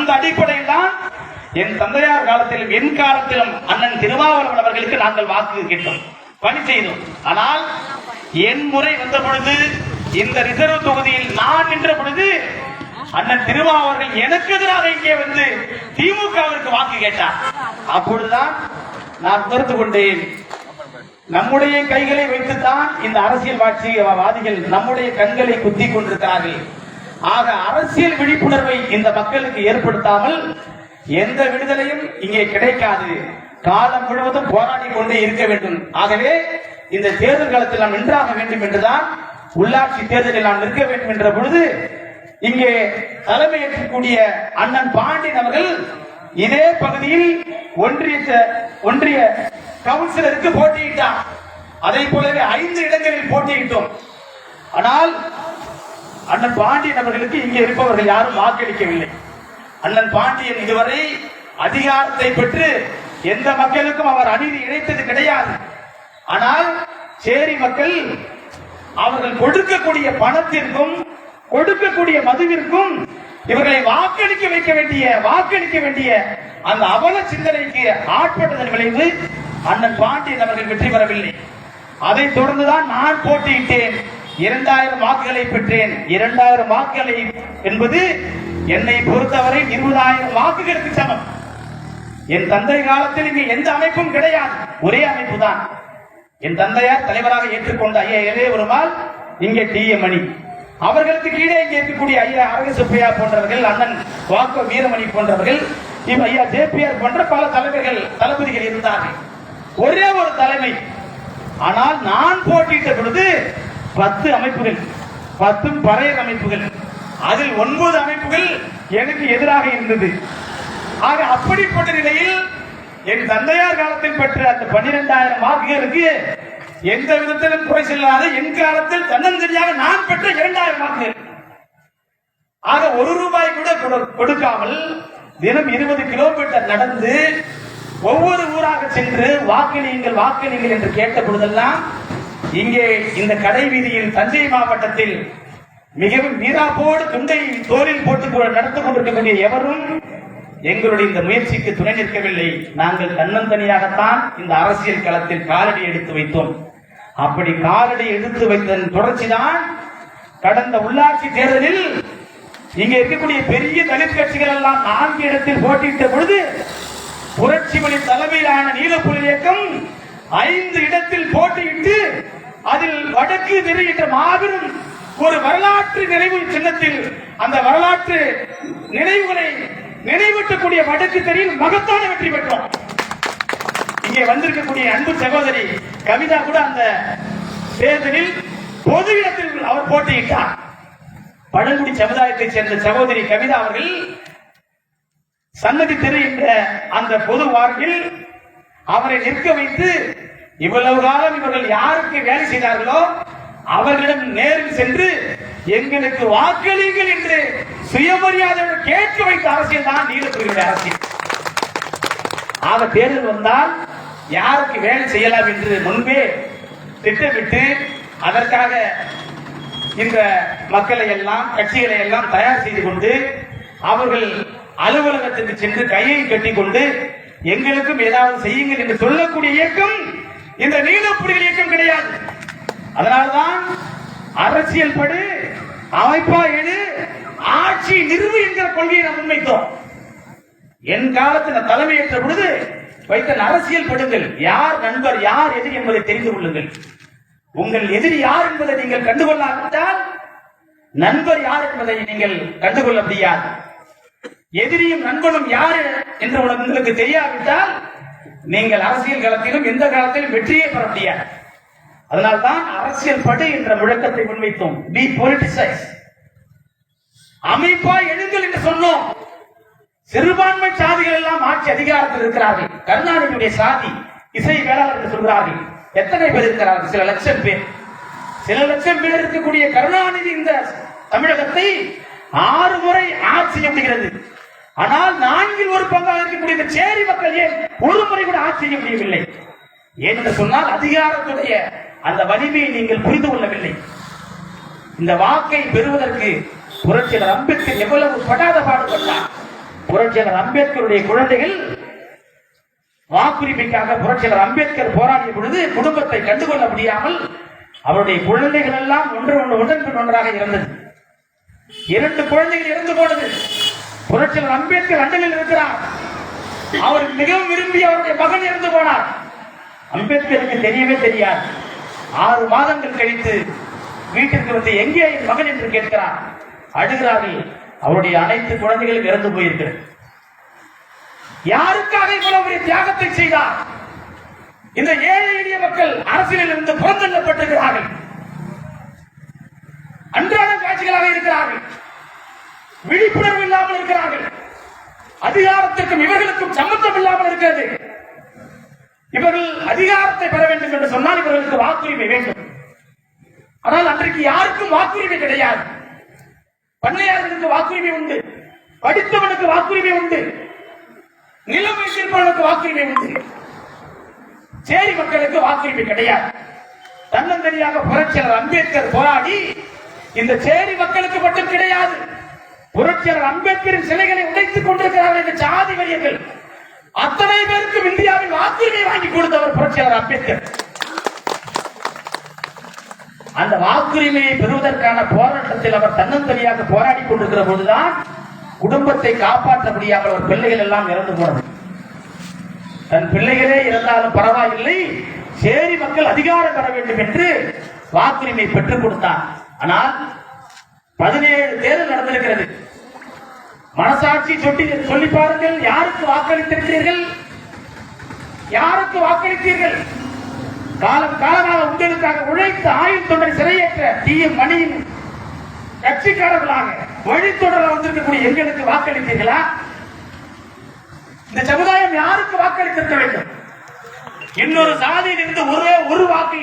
அந்த அடிப்படையில் தான் என் தந்தையார் காலத்திலும் என் காலத்திலும் அண்ணன் திருமாவளவன் அவர்களுக்கு நாங்கள் வாக்கு கேட்டோம், பணி செய்தோம். ஆனால் என் முறை வந்த பொழுது இந்த ரிசர்வ் தொகுதியில் நான் நின்ற பொழுது அண்ணன் திருமாவளவன் எனக்கு எதிராக இங்கே வந்து திமுகவிற்கு வாக்கு கேட்டார். அப்பொழுதுதான் நான் உணர்ந்து கொண்டேன், நம்முடைய கைகளை வைத்துத்தான் இந்த அரசியல்வாதிகள் நம்முடைய கண்களை குத்தி கொண்டிருக்கிறார்கள். ஆக அரசியல் விழிப்புணர்வை இந்த மக்களுக்கு ஏற்படுத்தாமல் எந்த விடுதலையும் இங்கே கிடைக்காது. காலம் முழுவதும் போராடி கொண்டே இருக்க வேண்டும். ஆகவே இந்த தேர்தல் காலத்தில் நாம் நின்றாக வேண்டும் என்றுதான் உள்ளாட்சி தேர்தலில் நாம் நிற்க வேண்டும் என்ற பொழுது இங்கே தலைமையேற்கக்கூடிய அண்ணன் பாண்டியன் அவர்கள் இதே பகுதியில் ஒன்றிய கவுன்சிலருக்கு போட்டியிட்டார். அதை போலவே 5 இடங்களில் போட்டியிட்டோம். ஆனால் அண்ணன் பாண்டியன் அவர்களுக்கு இங்கே இருப்பவர்கள் யாரும் வாக்களிக்கவில்லை. அண்ணன் பாண்டியன் இதுவரை அதிகாரத்தை பெற்று எந்த மக்களுக்கும் அவர் அநீதி இழைத்தது கிடையாது. ஆனால் சேரி மக்கள் அவர்கள் கொடுக்கக்கூடிய பணத்திற்கும் கொடுக்கக்கூடிய மதுவிற்கும் இவர்களை வாக்களிக்க வேண்டிய அந்த அவல சிந்தனைக்கு ஆட்பட்டதன் விளைவு அண்ணன் பாண்டியன் அவர்கள் வெற்றி பெறவில்லை. அதை தொடர்ந்துதான் நான் போட்டியிட்டேன். 2000 வாக்குகளை பெற்றேன். 2000 வாக்குகளை என்பது என்னை பொறுத்தவரை 20,000 வாக்குகளுக்கு சமம். என் தந்தை காலத்தில் இங்கு எந்த அமைப்பும் கிடையாது, ஒரே அமைப்பு தான். என் தந்தையார் தலைவராக ஏற்றுக்கொண்ட ஐயா இளையவருமால், இங்கே டி.எம். மணி, அவர்களுக்கு கீழே இங்கே இருக்கக்கூடிய ஐயா அரக சுப்பையா போன்றவர்கள், அண்ணன் வாக்கோ வீரமணி போன்றவர்கள், ஐயா ஜே.பி.ஆர் போன்ற பல தளபதிகள் இருந்தார்கள். ஒரே ஒரு தலைமை. ஆனால் நான் போட்டியிட்ட பொழுது 10 அமைப்புகள், 10 பறையர் அமைப்புகள், அதில் 9 அமைப்புகள் எனக்கு எதிராக இருந்தது. ஆக அப்படிப்பட்ட நிலையில் என் தந்தையார் காலத்தில் பெற்ற அந்த 12,000 வாக்குகளுக்கு எந்த விதத்திலும் குறை செல்லாத என் காலத்தில் தன்னந்தனியாக நான் பெற்ற 2,000 வாக்குகள். ஆக 1 ரூபாய் கூட கொடுக்காமல் தினம் 20 கிலோமீட்டர் நடந்து ஒவ்வொரு ஊராக சென்று வாக்களியுங்கள் என்று கேட்ட பொழுதெல்லாம் இங்கே இந்த கடை வீதியில் தஞ்சை மாவட்டத்தில் மிகவும் வீராப்போடு துண்டை தோளில் போட்டு நடந்து கொண்டிருக்கக்கூடிய எவரும் எங்களுடைய இந்த முயற்சிக்கு துணை நிற்கவில்லை. நாங்கள் தன்னந்தனியாகத்தான் இந்த அரசியல் களத்தில் காலடி எடுத்து வைத்தோம். அப்படி காலடி எடுத்து வைத்ததன் தொடர்ச்சிதான் கடந்த உள்ளாட்சி தேர்தலில் இங்க இருக்கக்கூடிய பெரிய தலித் கட்சிகள் எல்லாம் 4 இடத்தில் போட்டியிட்ட பொழுது புரட்சிமணி தலைமையிலான நீலப்புலி இயக்கம் 5 இடத்தில் போட்டியிட்டு அதில் வடக்கு தெரு என்ற மாபெரும் ஒரு வரலாற்று நினைவு சின்னத்தில் அந்த வரலாற்று நினைவுகளை நினைவூட்டக்கூடிய வடக்கு தெருவில் மகத்தான வெற்றி பெற்றோம். இங்கே வந்திருக்கக்கூடிய அன்பு சகோதரி கவிதா கூட அந்த தேர்தலில் பொது இடத்தில் அவர் போட்டியிட்டார். பழங்குடி சமுதாயத்தைச் சேர்ந்த சகோதரி கவிதா அவர்கள் சன்னதி தெரு என்ற அந்த பொது வார்டில் அவரை நிற்க வைத்து இவ்வளவு காலம் இவர்கள் யாருக்கு வேலை செய்தார்களோ அவர்களிடம் நேரில் சென்று எங்களுக்கு வாக்களியுங்கள் என்று சுயமரியாதை கேட்க வைத்த அரசியல் தான் நீலப்புலியுடைய அரசியல். ஆக தேர்தல் வந்தால் யாருக்கு வேலை செய்யலாம் என்று முன்பே திட்டமிட்டு அதற்காக இந்த மக்களை எல்லாம் கட்சிகளை எல்லாம் தயார் செய்து கொண்டு அவர்கள் அலுவலகத்திற்கு சென்று கையை கட்டிக்கொண்டு எங்களுக்கும் ஏதாவது செய்யுங்கள் என்று சொல்லக்கூடிய இயக்கம் இந்த நீலப்புலிகள் இயக்கம் கிடையாது. அதனால்தான் அரசியல் படு, அமைப்பா எடு, ஆட்சி நிறுவு என்கிற கொள்கையை நாம் முன்வைத்தோம். என் காலத்தில் தலைமையேற்ற பொழுது வைத்த அரசியல் படுங்கள், யார் நண்பர் யார் எதிரி என்பதை தெரிந்து கொள்ளுங்கள். உங்கள் எதிரி யார் என்பதை நீங்கள் கண்டுகொள்ளாவிட்டால் நண்பர் யார் என்பதை நீங்கள் கண்டுகொள்ள முடியாது. எதிரியும் நண்பனும் யார் என்று உங்களுக்கு தெரியாவிட்டால் நீங்கள் அரசியல் களத்திலும் எந்த காலத்திலும் வெற்றியை பெற முடியாது. அதனால்தான் அரசியல் படு என்ற முழக்கத்தை முன்வைத்தோம். பி பொலிட்டிசைஸ், அமைப்பா எழுங்கள் என்று சொன்னோம். சிறுபான்மை சாதிகள் எல்லாம் ஆட்சி அதிகாரத்தில் இருக்கிறார்கள். கருணாநிதியுடைய சாதி இசை வேளாளர் என்று சொல்கிறார்கள். எத்தனை பேர் இருக்கிறார்கள்? சில லட்சம் பேர். சில லட்சம் பேர் இருக்கக்கூடிய கருணாநிதி இந்த தமிழகத்தை 6 முறை ஆட்சி செய்ய முடிகிறது. ஆனால் 4 ஒரு பங்காக இருக்கக்கூடிய இந்த சேரி மக்கள் ஏன் ஒரு முறை கூட ஆட்சி செய்ய முடியவில்லை? ஏனென்று சொன்னால் அதிகாரத்துடைய அந்த வலிமையை நீங்கள் புரிந்து கொள்ளவில்லை. இந்த வாக்கை பெறுவதற்கு புரட்சியாளர் அம்பேத்கர் எவ்வளவு படாத பாடுபட்டார். புரட்சியாளர் அம்பேத்கருடைய குழந்தைகள் வாக்குரிமைக்காக புரட்சியாளர் அம்பேத்கர் போராடிய பொழுது குடும்பத்தை கண்டுகொள்ள முடியாமல் அவருடைய குழந்தைகள் எல்லாம் ஒன்றன் பின் ஒன்றாக இருந்தது. 2 குழந்தைகள் இறந்து போனது. புரட்சியாளர் அம்பேத்கர் லண்டனில் இருக்கிறார். அவர் மிகவும் விரும்பி அவருடைய மகன் இறந்து போனார். அம்பேத்கருக்கு தெரியவே தெரியாது. 6 மாதங்கள் கழித்து வீட்டிற்கு வந்து எங்கே என் மகன் என்று கேட்கிறார். அழுகிறார்கள். அவருடைய அனைத்து குழந்தைகளும் இறந்து போயிருக்கிறது. யாருக்காக இவ்வளவு பெரிய தியாகத்தை செய்தார்? இந்த ஏழை எளிய மக்கள் அரசியலில் இருந்து புறந்தள்ளப்பட்டிருக்கிறார்கள். அன்றாட காட்சிகளாக இருக்கிறார்கள். விழிப்புணர்வு இல்லாமல் இருக்கிறார்கள். அதிகாரத்திற்கும் இவர்களுக்கும் சம்பந்தம் இல்லாமல் இருக்கிறது. இவர்கள் அதிகாரத்தை பெற வேண்டும் என்று சொன்னால் இவர்களுக்கு வாக்குரிமை வேண்டும். ஆனால் அன்றைக்கு யாருக்கும் வாக்குரிமை கிடையாது. பண்ணையாளர்களுக்கு வாக்குரிமை உண்டு, படித்தவனுக்கு வாக்குரிமை உண்டு, நிலம் வைத்திருப்பவனுக்கு வாக்குரிமை உண்டு. சேரி மக்களுக்கு வாக்குரிமை கிடையாது. தன்னந்தனியாக புரட்சியாளர் அம்பேத்கர் போராடி இந்த சேரி மக்களுக்கு மட்டும் கிடையாது, புரட்சியாளர் அம்பேத்கரின் சிலைகளை உடைத்துக் கொண்டிருக்கிறார்கள் இந்த சாதி வரியர்கள் அத்தனை பேருக்கும் இந்தியாவில் வாக்குரிமை வாங்கி கொடுத்தவர் புரட்சியாளர் அம்பேத்கர். அந்த வாக்குரிமையை பெறுவதற்கான போராட்டத்தில் அவர் தன்னந்தனியாக போராடி கொண்டிருக்கிற போதுதான் குடும்பத்தை காப்பாற்ற முடியாமல் அவர் பிள்ளைகள் எல்லாம் இறந்து போனது. தன் பிள்ளைகளே இருந்தாலும் பரவாயில்லை, சேரி மக்கள் அதிகாரம் பெற வேண்டும் என்று வாக்குரிமை பெற்றுக் கொடுத்தார். ஆனால் 17 தேர்தல் நடந்திருக்கிறது. மனசாட்சி சொல்லி பாருங்கள், யாருக்கு வாக்களித்திருக்கிறீர்கள்? யாருக்கு வாக்களித்தீர்கள்? காலம் காலமாக உங்களுக்காக உழைத்த ஆயுள் தொண்டரை சிறையேற்ற டி.எம். மணியின் கட்சிக்காரர்களாக வழித்தொடர வந்திருக்கக்கூடிய எங்களுக்கு வாக்களித்தீர்களா? இந்த சமுதாயம் யாருக்கு வாக்களித்திருக்க வேண்டும்? இன்னொரு சாதியில் இருந்து ஒரே ஒரு வாக்கை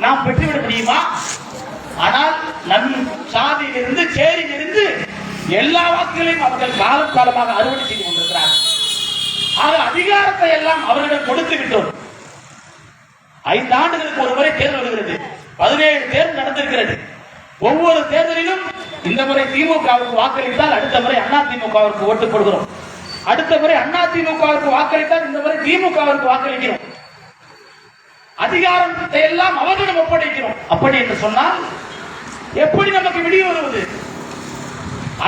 நாம் பெற்றுவிட முடியுமா? ஆனால் நம் சாதியில் இருந்து சேரியில் இருந்து எல்லா வாக்குகளையும் அவர்கள் காலம் காலமாக அறுவடை செய்து கொண்டிருக்கிறார்கள். ஆக அதிகாரத்தை எல்லாம் அவர்கள் கொடுத்து விட்டோம். 5 ஆண்டுகளுக்கு ஒரு முறை தேர்தல் வருகிறது. 17 தேர்தல் நடந்திருக்கிறது. ஒவ்வொரு தேர்தலிலும் இந்த முறை திமுகவுக்கு வாக்களித்தால் அடுத்த முறை அதிமுகவிற்கு ஓட்டு போடுகிறோம். அடுத்த முறை அதிமுகவிற்கு வாக்களித்தால் இந்த முறை திமுகவிற்கு வாக்களிக்கிறோம். அதிகாரத்தை எல்லாம் அவர்களிடம் ஒப்படைக்கிறோம். அப்படி என்று சொன்னால் எப்படி நமக்கு விடிய வருவது?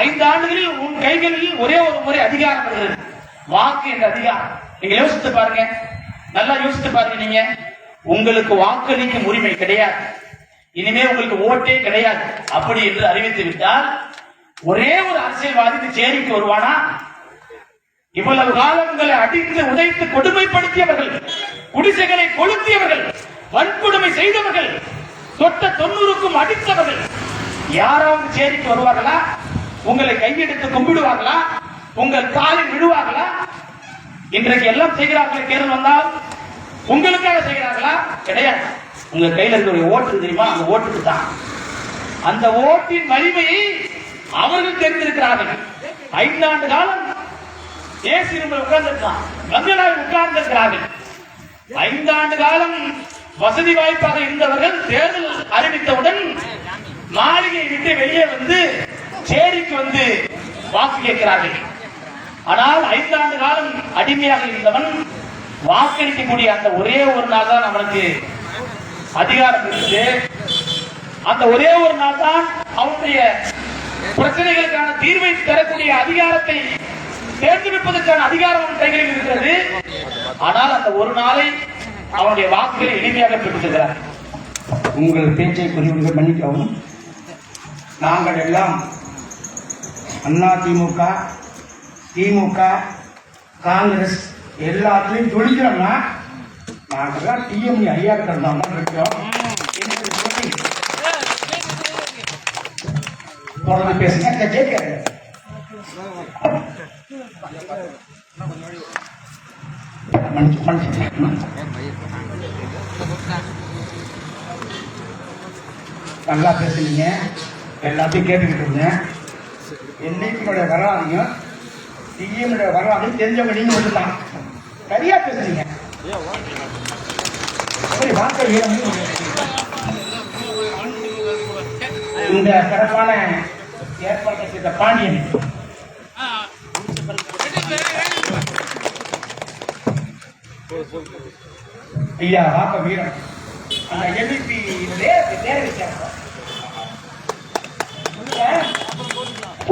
5 ஆண்டுகளில் உன் கைகளில் ஒரே ஒரு முறை அதிகாரம் வருகிறது, வாக்கு என்ற அதிகாரம். நீங்க யோசித்து பாருங்க, நல்லா யோசித்து பாருங்க. நீங்க உங்களுக்கு வாக்களிக்கும் உரிமை கிடையாது, இனிமே உங்களுக்கு ஓட்டே கிடையாது அப்படி என்று அறிவித்து விட்டால் ஒரே ஒரு அரசியல்வாதி சேரிக்கு வருவானா? இவ்வளவு காலம் உங்களை அடித்து உதைத்து கொடுமைப்படுத்தியவர்கள், குடிசைகளை கொளுத்தியவர்கள், வன்கொடுமை செய்தவர்கள், தொட்ட 90க்கும் அடித்தவர்கள் யாராவது சேரிக்கு வருவார்களா? உங்களை கையெடுத்து கும்பிடுவார்களா? உங்கள் காலில் விழுவார்களா? இன்றைக்கு எல்லாம் செய்கிறார்கள். தேர்தல் வந்தால் உங்களுக்காக செய்கிறார்களா? கிடையாது. உங்க கையில் இருக்கிற ஓட்டு தெரியுமா? அந்த ஓட்டுக்கு தான். அந்த ஓட்டின் வலிமையை அவர்கள் தெரிந்திருக்கிறார்கள். 5 ஆண்டு காலம் ஏசி ரூமில் உட்கார்ந்திருக்கான், பங்களாவில் உட்கார்ந்திருக்கிறார்கள். 5 ஆண்டு காலம் வசதி வாய்ப்பாக இருந்தவர்கள் தேர்தல் அறிவித்தவுடன் மாளிகை விட்டு வெளியே வந்து சேரிக்கு வந்து வாக்கு கேட்கிறார்கள். ஆனால் 5 ஆண்டு காலம் அடிமையாக இருந்தவன் வாக்களிக்கக்கூடிய அந்த ஒரே ஒரு நாள் தான் அவனுக்கு அதிகாரம் இருக்கு. அந்த ஒரே ஒரு நாள் தான் அவனுடைய பிரச்சனைகளுக்கான தீர்வை தரக்கூடிய அதிகாரத்தை தேர்ந்தெடுப்பதற்கான அதிகாரம் அவன் கைகளில் இருக்கிறது. ஆனால் அந்த ஒரு நாளை அவனுடைய வாக்குகளை எளிமையாக பெற்றுகிறார். உங்கள் பேச்சை குறிப்பிட்டு மன்னிக்கவும். நாங்கள் எல்லாம் அதிமுக, திமுக, காங்கிரஸ் எல்லாத்துலையும் துடிக்கிறோம்னா நாங்கெல்லாம் டி.எம். ஐயா கிட்ட தான் இருக்கோம். தொடர்ந்து பேசுங்க, கேட்க நல்லா பேசுனீங்க, எல்லாத்தையும் கேட்டுக்கிட்டு இருந்தேன். என்னைக்குடைய வரலாறையும் டி.எம். வரலாறையும் தெரிஞ்சவங்க நீங்க மட்டும்தான். சரியா பேசுறீங்க. இந்த சிறப்பான ஏற்பாட்டை செய்த பாண்டியன் ஐயா வாப்ப வீரன் அந்த எழுப்பி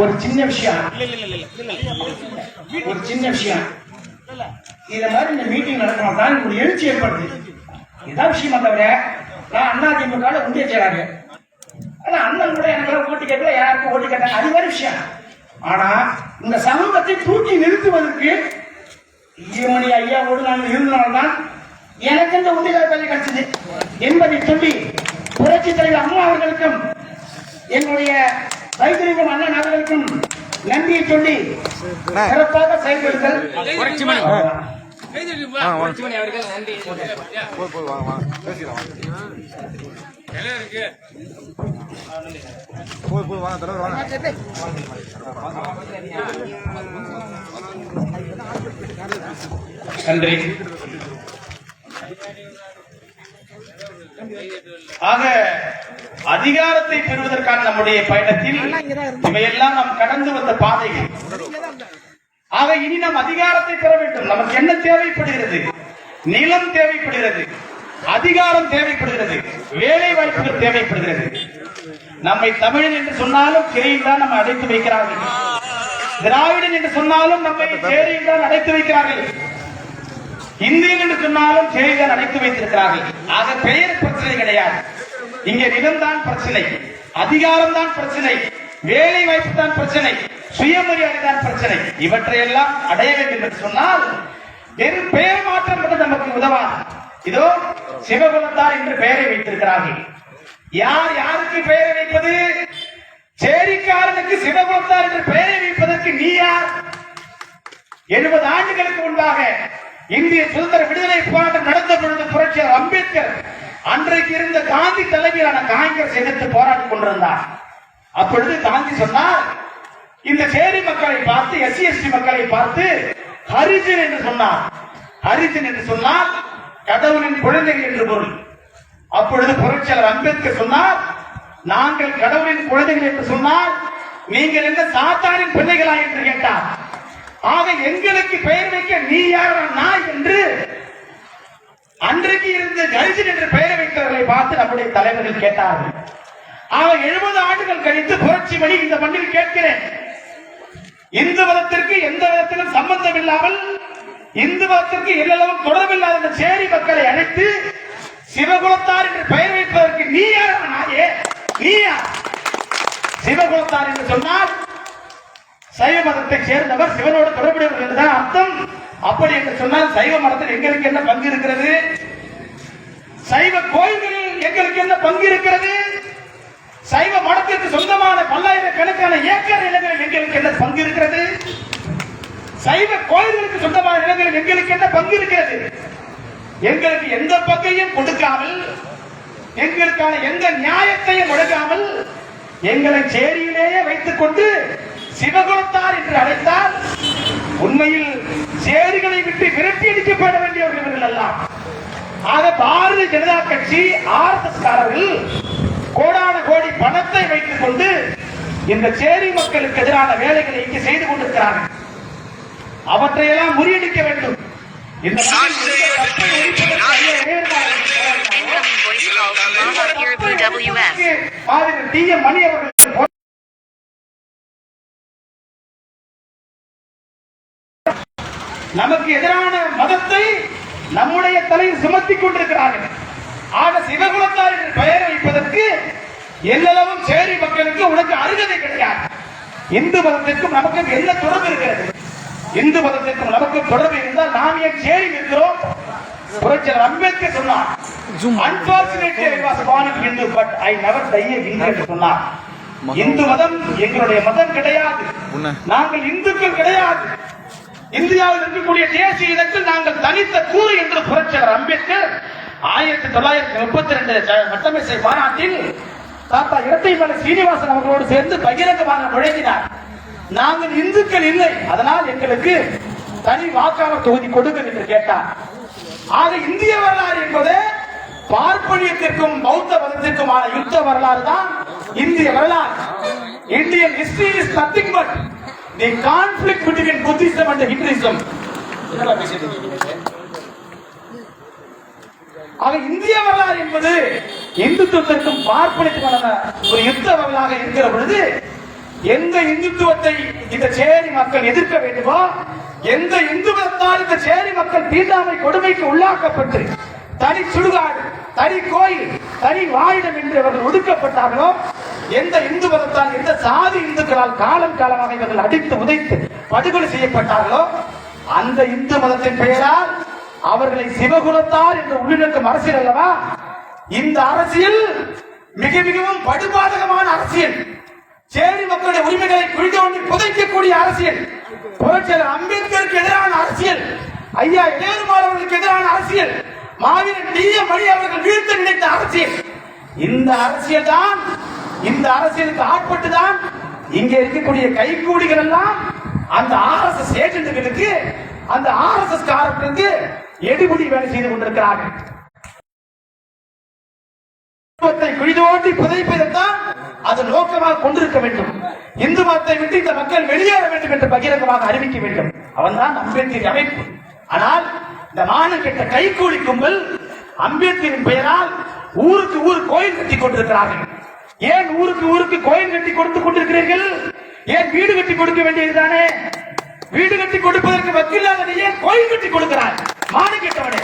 ஒரு சின்ன விஷயம் இத மாதிரி இந்த மீட்டிங் நடக்கணும் தான் ஒரு எழுச்சி ஏற்படுது. இதான் விஷயமா தவிர நான் அண்ணா திமுக ஒன்றிய செயலாளர், ஆனா அண்ணன் கூட எனக்கு ஓட்டு கேட்கல, யாருக்கும் ஓட்டு கேட்டாங்க, அது வேற விஷயம். ஆனா இந்த சமூகத்தை தூக்கி நிறுத்துவதற்கு ஈமணி ஐயாவோடு நாங்கள் இருந்தனால்தான் எனக்கு இந்த உதவியாளர் பதவி கிடைச்சது என்பதை சொல்லி புரட்சி தலைவர் அம்மா அவர்களுக்கும் என்னுடைய வைத்திருக்கும் அண்ணன் அவர்களுக்கும் நன்றியை சொல்லி சிறப்பாக செயல்படுத்தல். நன்றி. ஆக அதிகாரத்தை பெறுவதற்கான நம்முடைய பயணத்தில் இவையெல்லாம் நாம் கடந்து வந்த பாதைகள். ஆக இனி நாம் அதிகாரத்தை பெற வேண்டும். நமக்கு என்ன தேவைப்படுகிறது? நிலம் தேவைப்படுகிறது, அதிகாரம் தேவைப்படுகிறது, வேலை வாய்ப்புகள் தேவைப்படுகிறது. நம்மை தமிழன் என்று சொன்னாலும் சிறையில் தான் நம்ம அடைத்து வைக்கிறார்கள். திராவிடன் என்று சொன்னாலும் நம்மை சிறையில் தான் அடைத்து வைக்கிறார்கள். இந்தியன் என்று சொன்னாலும் சிறையில் தான் அடைத்து வைத்திருக்கிறார்கள். ஆக பெயர் பிரச்சனை கிடையாது. இங்கே நிலம் தான் பிரச்சனை, அதிகாரம் தான் பிரச்சனை, வேலை வாய்ப்பு தான் பிரச்சனை, சுயமரியாதை தான் பிரச்சனை. இவற்றையெல்லாம் அடைய வேண்டும் என்று சொன்னால் வெறும் பெயர் மாற்றம் மட்டும் நமக்கு உதவாது. இதோ சிவகுலத்தார் என்று பெயரை வைத்திருக்கிறார்கள். யார் யாருக்கு பெயரை வைப்பது? சேரிக்காரனுக்கு சிவகுலத்தார் என்று பெயரை வைப்பதற்கு நீ யார்? 70 ஆண்டுகளுக்கு முன்பாக இந்திய சுதந்திர விடுதலை போராட்டம் நடந்த பொழுது புரட்சியாளர் அம்பேத்கர் அன்றைக்கு இருந்த காந்தி தலைமையிலான காங்கிரஸ் எதிர்த்து போராடி கொண்டிருந்தார். அப்பொழுது காந்தி சொன்னார், இந்த சேரி மக்களை பார்த்து, எஸ்சி எஸ்டி மக்களை பார்த்து ஹரிஜன் என்று சொன்னார். ஹரிஜன் என்று சொன்னால் கடவுளின் குழந்தைகள் என்று பொருள். அப்பொழுது புரட்சியாளர் அம்பேத்கர் சொன்னார், நாங்கள் கடவுளின் குழந்தைகள் என்று சொன்னால் நீங்கள் என்ன சாத்தானின் பிள்ளைகளா என்று கேட்டார். ஆக எங்களுக்கு பெயர் வைக்க நீ யார் நான் என்று அன்றைக்கு இருந்த ஹரிஜன் என்று பெயர் வைத்தவர்களை பார்த்து நம்முடைய தலைவர்கள் கேட்டார்கள். ஆக 70 ஆண்டுகள் கழித்து புரட்சி மணி இந்த மண்ணில் கேட்கிறேன். இந்து மதத்திற்கு எந்த விதத்திலும் சம்பந்தம் இல்லாமல், இந்து மதத்திற்கு எல்லளவும் தொடர்பில்லாத இந்த சேரி மக்களை அழைத்து சிவகுலத்தார் என்று பெயர் வைப்பதற்கு நீ யார்? நாயே நீ யார்? சிவகுலத்தார் என்று சொன்னால் சைவ மதத்தை சேர்ந்தவர், சிவனோடு தொடர்புடையவர் என்றுதான் அர்த்தம். அப்படி என்று சொன்னால் சைவ மதத்தில் எங்களுக்கு என்ன பங்கு இருக்கிறது? சைவ கோயில்களில் எங்களுக்கு என்ன பங்கு இருக்கிறது? சைவ மதத்திற்கு சொந்தமான பல்லாயிரக்கணக்கான ஏக்கர் நிலங்களில் எங்களுக்கு என்ன பங்கு இருக்கிறது? சைவ கோயில்களுக்கு சொந்தமான நிலங்களில் எங்களுக்கு என்ன பங்கு இருக்கிறது? எங்களுக்கு எந்த பங்கையும் கொடுக்காமல், எங்களுக்கான எந்த நியாயத்தையும் முடக்காமல் எங்களை சேரியிலேயே வைத்துக் கொண்டு சிவகுலத்தார் என்று அழைத்தால் உண்மையில் சேரிகளை விட்டு விரட்டி அடிக்கப்பட வேண்டியவர்கள் இவர்கள் எல்லாம். ஆக பாரதிய ஜனதா கட்சி RSS காரர்கள் கோடான கோடி பணத்தை வைத்துக் கொண்டு இந்த சேரி மக்களுக்கு எதிரான வேலைகளை இங்கு செய்து கொண்டிருக்கிறார்கள். அவற்றையெல்லாம் முறியடிக்க வேண்டும். இந்த மணி அவர்கள் நமக்கு எதிரான மதத்தை நம்முடைய தலையில் சுமத்திக் கொண்டிருக்கிறார்கள். ஆக சிவகுலத்தார் என்று பெயர் வைப்பதற்கு எல்லளவும் சேரி மக்களுக்கு உனக்கு அருகதை கிடையாது. இந்து மதத்திற்கும் நமக்கும் என்ன தொடர்பு இருக்கிறது? இந்து மதத்திற்கும் நமக்கும் தொடர்பு இருந்தால் நாம் ஏன் சேரி இருக்கிறோம்? புரட்சியாளர் அம்பேத்கர் சொன்னார், unfortunately I was born in Hindu but I never die a Hindu என்று சொன்னார். இந்து மதம் எங்களுடைய மதம் கிடையாது, நாங்கள் இந்துக்கள் கிடையாது. இந்தியாவில் இருக்கக்கூடிய தேசிய இனத்தில் நாங்கள் தனித்த கூறு என்று புரட்சியாளர் அம்பேத்கர் 1932 சட்டமேசை மாநாட்டில் தாத்தா இரட்டைமலை சீனிவாசன் அவர்களோடு சேர்ந்து பகிரங்கமாக முழங்கினார். நாங்கள் இந்துக்கள் இல்லை, அதனால் எங்களுக்கு தனி வாக்காளர் தொகுதி கொடுங்கள் என்று கேட்டார். ஆக இந்திய வரலாறு என்பது பார்ப்பனியத்திற்கும் பௌத்த மதத்திற்குமான யுத்த வரலாறு தான் இந்திய வரலாறு. Indian history is nothing but the conflict between Buddhism and Hinduism. ஆக இந்திய வரலாறு என்பது இந்துத்துவத்திற்கும் பார்ப்பனத்துக்கான ஒரு யுத்த வரலாக இருக்கிற பொழுது எந்த இந்துத்துவத்தை இந்த சேரி மக்கள் எதிர்க்க வேண்டுமோ, எந்த இந்து மதத்தால் இந்த சேரி மக்கள் தீண்டாமை கொடுமைக்கு உள்ளாக்கப்பட்டு தனி சுடுகாடு, தனி கோயில், தனி வாழிடம் என்று அவர்கள் ஒடுக்கப்பட்டார்களோ, எந்த இந்து மதத்தால் எந்த சாதி இந்துக்களால் காலம் காலமாக இவர்கள் அடித்து உதைத்து படுகொலை செய்யப்பட்டார்களோ, அந்த இந்து மதத்தின் பெயரால் அவர்களை சிவகுலத்தார் என்று உள்ளிருக்கும் அரசியல் அல்லவா இந்த அரசியல். மிக மிகவும் படுபாதகமான அரசியல். சேரி மக்களுடைய உரிமைகளை குழிதோண்டி புதைக்கக்கூடிய அரசியல். புரட்சியாளர் அம்பேத்கருக்கு எதிரான அரசியல், ஐயா இளையருமாள் அவர்களுக்கு எதிரான அரசியல், மாவீரன் டி.எம். மணி அவர்கள் வீழ்த்த நினைத்த அரசியல். இந்த அரசியல் தான், இந்த அரசியலுக்கு ஆட்பட்டுதான் இங்கே இருக்கக்கூடிய கைகூலிகள் எல்லாம் அந்த RSS ஏஜென்ட்களுக்கு, அந்த RSS காரர்களுக்கு எடுபடி வேலை செய்து கொண்டிருக்கிறார்கள். குழிதோண்டி புதைப்பதைத்தான் அது நோக்கமாக கொண்டிருக்க வேண்டும். இந்து மதத்தை விட்டு இந்த மக்கள் வெளியேற வேண்டும் என்று பகிரங்கமாக அறிவிக்க வேண்டும். அவன் தான் அம்பேத்கர் அமைப்பு. ஆனால் இந்த மானம் கெட்ட கைகூலி கும்பல் அம்பேத்கரின் பெயரால் ஊருக்கு ஊர் கோயில் கட்டி கொண்டிருக்கிறார்கள். ஏன் ஊருக்கு ஊருக்கு கோயில் கட்டி கொடுத்து கொண்டிருக்கிறீர்கள்? ஏன் வீடு கட்டி கொடுக்க வேண்டியதுதானே? வீடு கட்டி கொடுப்பதற்கு வக்கில்லாத ஏன் கோயில் கட்டி கொடுக்கிறார்? மானம் கெட்டவனே,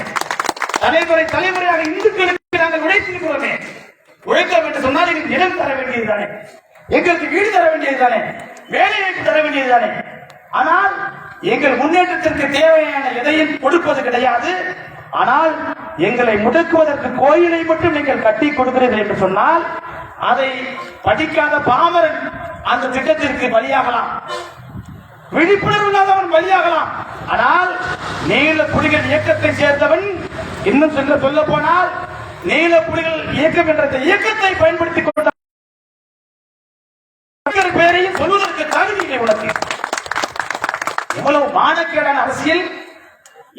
தலைமுறை தலைமுறையாக இந்துக்களுக்கு நாங்கள் உழைத்திருக்கிறோமே, உழைக்கிறோம் என்று சொன்னால் எங்களுக்கு நிலம் தர வேண்டியதுதானே, எங்களுக்கு வீடு தர வேண்டியதுதானே, வேலை வாய்ப்பு தர வேண்டியதுதானே. ஆனால் எங்கள் முன்னேற்றத்திற்கு தேவையான எதையும் கொடுப்பது கிடையாது. ஆனால் எங்களை முடக்குவதற்கு கோயிலை மட்டும் நீங்கள் கட்டி கொடுக்கிறீர்கள் என்று சொன்னால் அதை படிக்காத பாமரன் அந்த திட்டத்திற்கு பலியாகலாம், விழிப்புணர்வு இல்லாதவன் பலியாகலாம். ஆனால் நீல புலிகள் இயக்கத்தை சேர்ந்தவன், இன்னும் சொல்ல போனால் நீல புலிகள் இயக்கம் என்ற இயக்கத்தை பயன்படுத்திக் கொண்ட பெயரையும் சொல்வதற்கு தகுதி இல்லை உனக்கு. எவ்வளவு மானக்கேடான அரசியல்!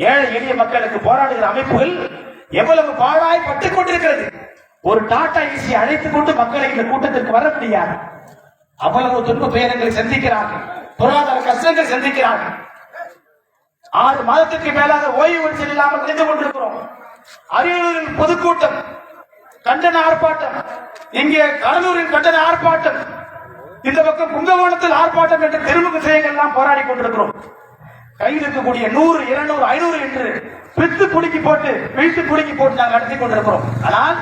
ஏழை எளிய மக்களுக்கு போராடுகிற அமைப்புகள் எவ்வளவு பாழாய் பட்டுக் கொண்டிருக்கிறது. ஒரு டாடா ஏசி அழைத்துக் கொண்டு மக்களை இந்த கூட்டத்திற்கு வர முடியாது. அவ்வளவு துன்ப துயரங்களை சந்திக்கிறார்கள், பொருளாதார கஷ்டங்களை சந்திக்கிறார்கள். 6 மாதத்திற்கு மேலாக ஓய்வு இல்லாமல் நின்று கொண்டிருக்கிறோம். அரியலூரில் பொதுக்கூட்டம், கண்டன ஆர்ப்பாட்டம், இங்கே கடலூரில் கண்டன ஆர்ப்பாட்டம், இந்த பக்கம் கும்பகோணத்தில் ஆர்ப்பாட்டம் என்ற தெருமுக விஷயங்கள் எல்லாம் போராடி கொண்டிருக்கிறோம். கையில் இருக்கக்கூடிய 100, 200, 500 என்று பித்து புடுங்கி போட்டு நாங்கள் நடத்தி கொண்டிருக்கிறோம். ஆனால்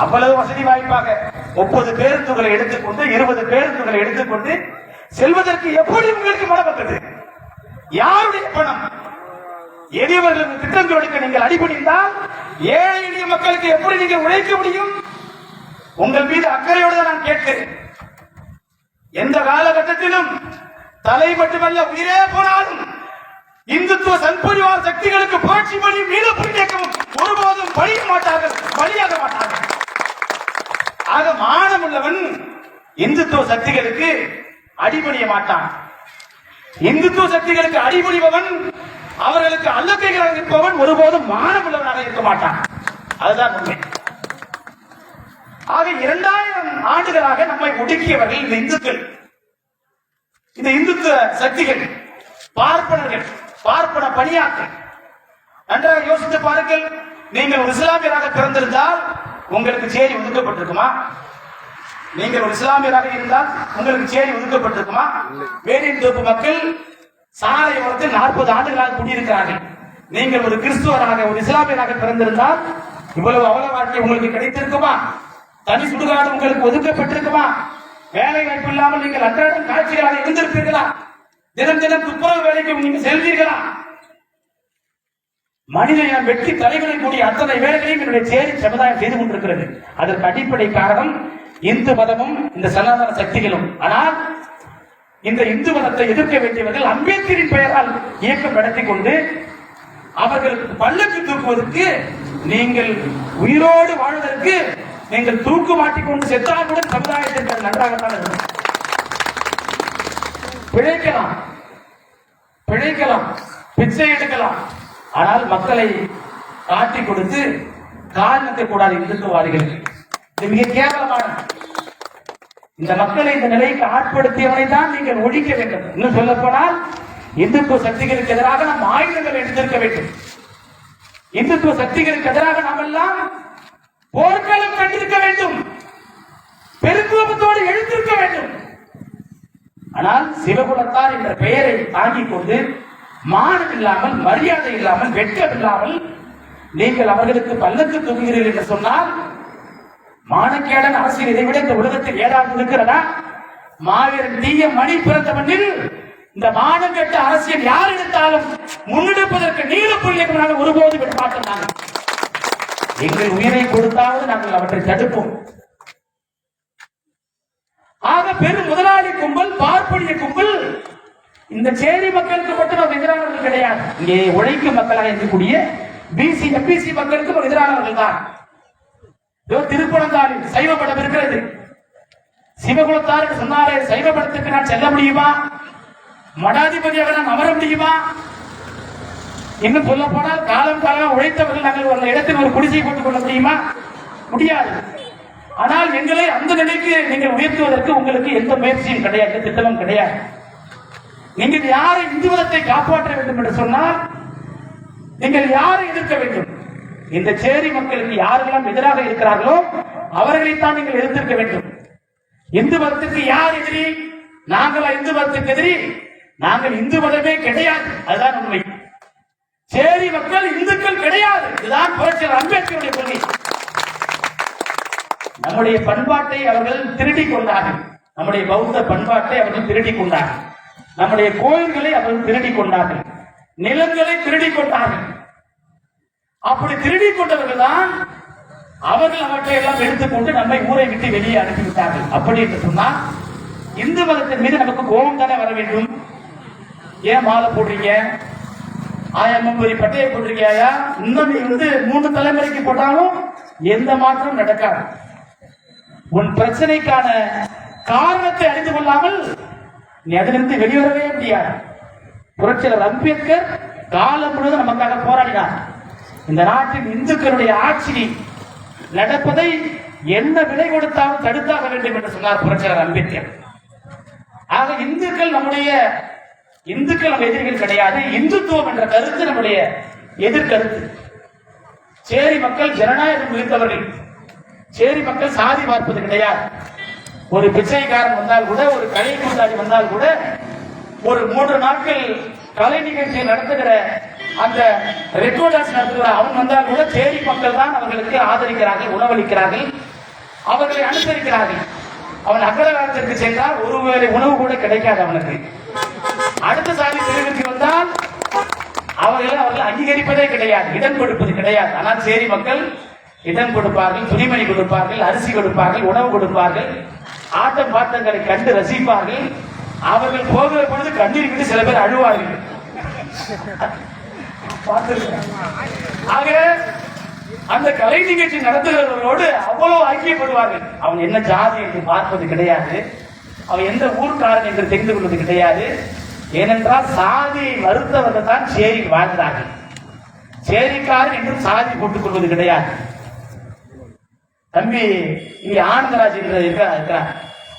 அவ்வளவு வசதி வாய்ப்பாக 30 பேருந்துகளை எடுத்துக்கொண்டு 20 பேருந்துகளை எடுத்துக்கொண்டு செல்வதற்கு எப்படி உங்களுக்கு பணம் வந்தது? யாருடைய பணம்? எளியவர்களுக்கு திட்டங்களுக்கு நீங்கள் அடிபணிந்தால் ஏழை எளிய மக்களுக்கு எப்படி நீங்கள் உழைக்க முடியும்? உங்கள் மீது அக்கறையோடு தான் நான் கேட்கிறேன். எந்த காலகட்டத்திலும் தலை மட்டுமல்ல உயிரே போனாலும் இந்துத்துவ சன்பரிவார சக்திகளுக்கு புரட்சி பணி மீது புரிஞ்சியக்கவும் ஒருபோதும் பலியாக மாட்டார்கள். ஆக மானம் உள்ளவன் இந்துத்துவ சக்திகளுக்கு அடிபணிய மாட்டான். இந்துத்துவ சக்திகளுக்கு அடிபணிபவன், அவர்களுக்கு அல்லக்கைகளாக இருப்பவன் ஒருபோதும் மானம் உள்ளவனாக இருக்க மாட்டான். அதுதான் உண்மை. ஆக 2000 ஆண்டுகளாக நம்மை ஒடுக்கியவர்கள் இந்த இந்துக்கள், இந்த இந்துத்துவ சக்திகள், பார்ப்பனர்கள், பார்ப்பன பணியாட்கள். நன்றாக யோசித்து பாருங்கள். நீங்கள் ஒரு இஸ்லாமியராக பிறந்திருந்தால் உங்களுக்கு சேரி ஒதுக்கப்பட்டிருக்குமா? நீங்கள் ஒரு இஸ்லாமியராக இருந்தால் உங்களுக்கு சேரி ஒதுக்கப்பட்டிருக்குமா? வேலியந்தோப்பு மக்கள் சாலை ஓரத்தில் 40 ஆண்டுகளாக குடியிருக்கிறார்கள். நீங்கள் ஒரு கிறிஸ்துவராக, ஒரு இஸ்லாமியராக பிறந்திருந்தால் இவ்வளவு அவல வாழ்க்கை உங்களுக்கு கிடைத்திருக்குமா? தனி சுடுகாடு உங்களுக்கு ஒதுக்கப்பட்டிருக்குமா? வேலை வாய்ப்பு இல்லாமல் நீங்கள் அன்றாடம் காட்சிகளாக இருந்திருப்பீர்களா? தினம் தினம் துப்புரவு வேலைக்கு நீங்கள் செல்வீர்களா? மனிதன் வெற்றி தலைகளை கூடிய அத்தனை வேலைகளையும் என்னுடைய சேரி சமுதாயம் செய்து கொண்டிருக்கிறது. அதற்கு அடிப்படை காரணம் இந்து மதமும் இந்த சனாதன சக்திகளும். ஆனால் இந்த இந்து மதத்தை எதிர்க்க வேண்டியவர்கள் அம்பேத்கரின் பெயரால் இயக்கம் நடத்தி கொண்டு அவர்களுக்கு பல்லக்கு தூக்குவதற்கு, நீங்கள் உயிரோடு வாழ்வதற்கு நீங்கள் தூக்கு மாட்டிக்கொண்டு செத்தால் கூட சமுதாயத்திற்கு நன்றாகத்தான் இருக்கும். பிழைக்கலாம், பிச்சை எடுக்கலாம். ஆனால் மக்களை காட்டி கொடுத்து கால் நிற்க கூடாது இந்துத்துவாதிகளுக்கு. இது மிக கேவலமான. இந்த மக்களை இந்த நிலைக்கு ஆட்படுத்தியவனை தான் நீங்கள் ஒழிக்க வேண்டும். இன்னும் சொல்ல போனால் இந்துத்துவ சக்திகளுக்கு எதிராக நாம் ஆயுதங்களை எடுத்திருக்க வேண்டும். இந்துத்துவ சக்திகளுக்கு எதிராக நாம் எல்லாம் போர்க்களம் கண்டிருக்க வேண்டும், பெருங்கோபத்தோடு எழுந்திருக்க வேண்டும். ஆனால் சிவகுலத்தார் என்ற பெயரை தாங்கிக் கொண்டு மானம் இல்லாமல், மரியாதை இல்லாமல், வெட்கம் இல்லாமல் நீங்கள் அவர்களுக்கு பல்லக்கு தூக்குகிறீர்கள் என்று சொன்னால், மானக்கேடன் அரசியல் இதை விட இந்த உலகத்தில் ஏதாவது இருக்கிறதா? மாவீரன் தீய மணி பிறந்த மண்ணில் இந்த மானம் கெட்ட அரசியல் யார் எடுத்தாலும் முன்னெடுப்பதற்கு நீலப்புள்ளியமாக ஒருபோது விட மாட்டோம். நாங்கள் எங்கள் உயிரை கொடுத்தாவது நாங்கள் அவற்றை தடுப்போம். ஆக பெரும் முதலாளி கும்பல், பார்ப்பனிய கும்பல் இந்த சேரி மக்களுக்கு மட்டும் எதிரானவர்கள் கிடையாது. இங்கே உழைக்கும் மக்களாக இருக்கக்கூடிய பிசி எம்பிசி மக்களுக்கும் எதிரானவர்கள் தான். திருப்பனந்தாரில் சைவ படம் இருக்கிறது. சிவகுலத்தார் சொன்னாரே, சைவ படத்துக்கு நான் செல்ல முடியுமா? மடாதிபதியாக நான் அமர முடியுமா? இன்னும் சொல்ல போனால் காலம் காலம் உழைத்தவர்கள் நாங்கள் ஒரு இடத்தில் ஒரு குடிசை போட்டுக் கொள்ள முடியுமா? முடியாது. ஆனால் எங்களை அந்த நிலைக்கு நீங்கள் உயர்த்துவதற்கு உங்களுக்கு எந்த முயற்சியும் கிடையாது, திட்டமும் கிடையாது. நீங்கள் யாரை இந்து மதத்தை காப்பாற்ற வேண்டும் என்று சொன்னால் நீங்கள் யாரை எதிர்க்க வேண்டும்? இந்த சேரி மக்களுக்கு யாரெல்லாம் எதிராக இருக்கிறார்களோ அவர்களைத்தான் நீங்கள் எதிர்த்திருக்க வேண்டும். இந்து மதத்துக்கு யார் எதிரி? நாங்களா இந்து மதத்துக்கு எதிரி? நாங்கள் இந்து மதமே கிடையாது, அதுதான் உண்மை. சேரி மக்கள் இந்துக்கள் கிடையாது, இதுதான் புரட்சியாளர் அம்பேத்கருடைய கொள்கை. நம்முடைய பண்பாட்டை அவர்கள் திருடிக் கொண்டார்கள். நம்முடைய பௌத்த பண்பாட்டை அவர்கள் திருடிக் கொண்டார்கள். நம்முடைய கோயில்களை அவர்கள் திருடிக் கொண்டார்கள். நிலங்களை திருடிக் கொண்டார்கள். அப்படி திருடிக் கொண்டவர்கள் தான் அவர்கள் அவற்றை எல்லாம் எடுத்துக்கொண்டு நம்மை ஊரை விட்டு வெளியே அனுப்பிவிட்டார்கள். அப்படி என்று சொன்னால் இந்து மதத்தின் மீது நமக்கு கோபம் தானே வர வேண்டும். ஏன் மாலை போடுறீங்க, ஆயம்பரி பட்டையை போடுறீங்க, இன்னும் நீ 3 தலைமுறைக்கு போட்டாலும் எந்த மாற்றம் நடக்காது. உன் பிரச்சனைக்கான காரணத்தை அறிந்து கொள்ளாமல் நீ அதிலிருந்து வெளிவரவே முடியாது. புரட்சியாளர் அம்பேத்கர் காலம் முழுவதும் நமக்காக போராடினார். இந்த நாட்டின் இந்துக்களுடைய ஆட்சி நடப்பதை என்ன விலை கொடுத்தாலும் தடுத்தாக வேண்டும் என்று சொன்னார் புரட்சியாளர் அம்பேத்கர். ஆக இந்துக்கள் நம்ம எதிரிகள் கிடையாது. இந்துத்துவம் என்ற கருத்து நம்முடைய எதிர்கருத்து. சேரி மக்கள் ஜனநாயகம் மிகுந்தவர்கள். சேரி மக்கள் சாதி பார்ப்பது கிடையாது. ஒரு பிச்சைக்காரன் வந்தால் கூட, ஒரு கலை கூட்டாளி வந்தால் கூட, ஒரு 3 நாட்கள் கலை நிகழ்ச்சியை நடத்துகிற அந்த ரெக்கார்டர்ஸ் நடத்துகிற அவன் வந்தால் கூட சேரி மக்கள் தான் அவர்களுக்கு ஆதரிக்கிறார்கள், உணவளிக்கிறார்கள், அவர்களை அனுசரிக்கிறார்கள். அவன் அக்ரகாரத்திற்கு சென்றால் ஒருவேளை உணவு கூட கிடைக்காது அவனுக்கு. அடுத்த சாதி பிரிவுக்கு வந்தால் அவர்கள் அங்கீகரிப்பதே கிடையாது, இடம் கொடுப்பது கிடையாது. ஆனால் சேரி மக்கள் இடம் கொடுப்பார்கள், துணிமணி கொடுப்பார்கள், அரிசி கொடுப்பார்கள், உணவு கொடுப்பார்கள், ஆட்டம் பாட்டங்களை கண்டு ரசிப்பார்கள். அவர்கள் போகிற பொழுது கண்ணீர் விட்டு சில பேர் அழுவார்கள். ஆக அந்த கலை நிகழ்ச்சி நடத்துகிறவர்களோடு அவ்வளவு ஐக்கியப்படுவார்கள். அவன் என்ன ஜாதி என்று பார்ப்பது கிடையாது, அவன் எந்த ஊர்க்காரன் என்று தெரிந்து கொள்வது கிடையாது. ஏனென்றால் சாதியை மறுத்தவர்கள் தான் சேரியில் வாழ்கிறார்கள். சேரிக்காரன் என்றும் சாதி போட்டுக் கொள்வது கிடையாது. தம்பி இங்கே ஆனந்தராஜ் இருக்கிறார்.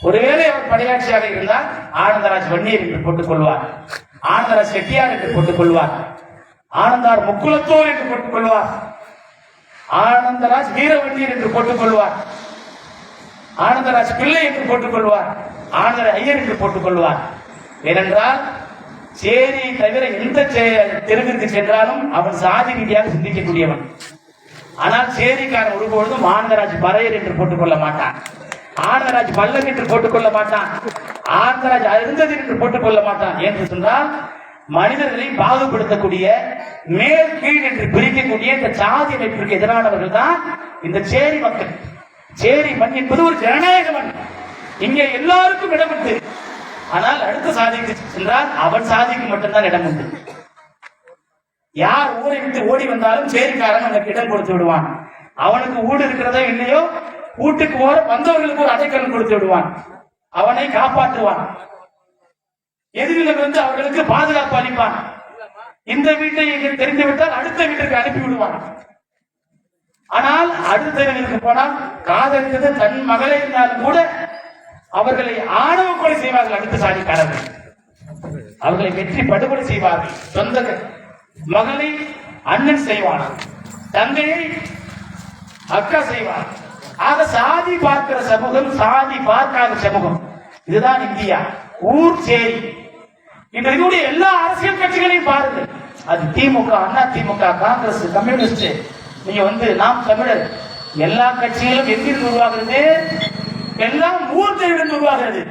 ஒருவேளை அவர் படையாட்சியாக இருந்தால் ஆனந்தராஜ் வன்னியர் என்று போட்டுக் கொள்வார், ஆனந்தராஜ் செட்டியார் என்று போட்டுக் கொள்வார், ஆனந்தார் முக்குலத்தோர் என்று போட்டுக் கொள்வார், ஆனந்தராஜ் வீரவன்னியர் என்று போட்டுக் கொள்வார், ஆனந்தராஜ் பிள்ளை என்று போட்டுக் கொள்வார், ஆனந்தராஜ் ஐயர் என்று போட்டுக் கொள்வார். ஏனென்றால் சேரி தவிர எந்த தெருவிற்கு சென்றாலும் அவன் சாதி ரீதியாக சிந்திக்கக்கூடியவன். ஆனால் சேரிக்காரன் ஒருபொழுதும் ஆனந்தராஜ் பறையர் என்று போட்டுக் கொள்ள மாட்டான், ஆனந்தராஜ் பல்லன் என்று போட்டுக் கொள்ள மாட்டான், ஆனந்தராஜ் அருந்ததி என்று போட்டுக் கொள்ள மாட்டான். என்று சொன்னால் மனிதர்களை பாகுபடுத்தக்கூடிய, மேல் கீழ் என்று பிரிக்கக்கூடிய இந்த சாதி அமைப்பிற்கு எதிரானவர்கள் தான் இந்த சேரி மக்கள். சேரி மண் என்பது ஒரு ஜனநாயக மண். இங்கே எல்லாருக்கும் இடம் உண்டு. ஆனால் அடுத்த சாதிக்கு சென்றால் அவன் சாதிக்கு மட்டும்தான் இடம் உண்டு. யார் ஊரை விட்டு ஓடி வந்தாலும் சேரிக்காரன் அவனுக்கு இடம் கொடுத்து விடுவான். அவனுக்கு ஊடு இருக்கிறதோ இல்லையோ, வீட்டுக்கு போற வந்தவர்களுக்கு ஒரு அடைக்கலம் கொடுத்து விடுவான், அவனை காப்பாற்றுவான், எதிரிலிருந்து அவர்களுக்கு பாதுகாப்பு அளிப்பான். இந்த வீட்டை தெரிந்துவிட்டால் அடுத்த வீட்டுக்கு அனுப்பி விடுவான். ஆனால் அடுத்த வீட்டுக்கு போனால் காதலித்தது தன் மகளை இருந்தாலும் கூட அவர்களை ஆணவ கொலை செய்வார்கள். அடுத்த சாதிக்காரர்கள் அவர்களை வெற்றி படுகொலை செய்வார்கள். சொந்த மகளை அண்ணன் செய்வான், தங்கையை அக்கா செய்வார். ஆக சாதி பார்க்கிற சமூகம், சாதி பார்க்காத சமூகம், இதுதான் இந்தியா. ஊர் சேரி. இன்றைய எல்லா அரசியல் கட்சிகளையும் பாருங்கள். அது திமுக, அண்ணா திமுக, காங்கிரஸ், கம்யூனிஸ்ட், நீங்க நாம் தமிழர், எல்லா கட்சிகளும் எங்கிருந்து உருவாகிறது? எல்லாம் ஊர் தேர்விலிருந்து உருவாகிறது.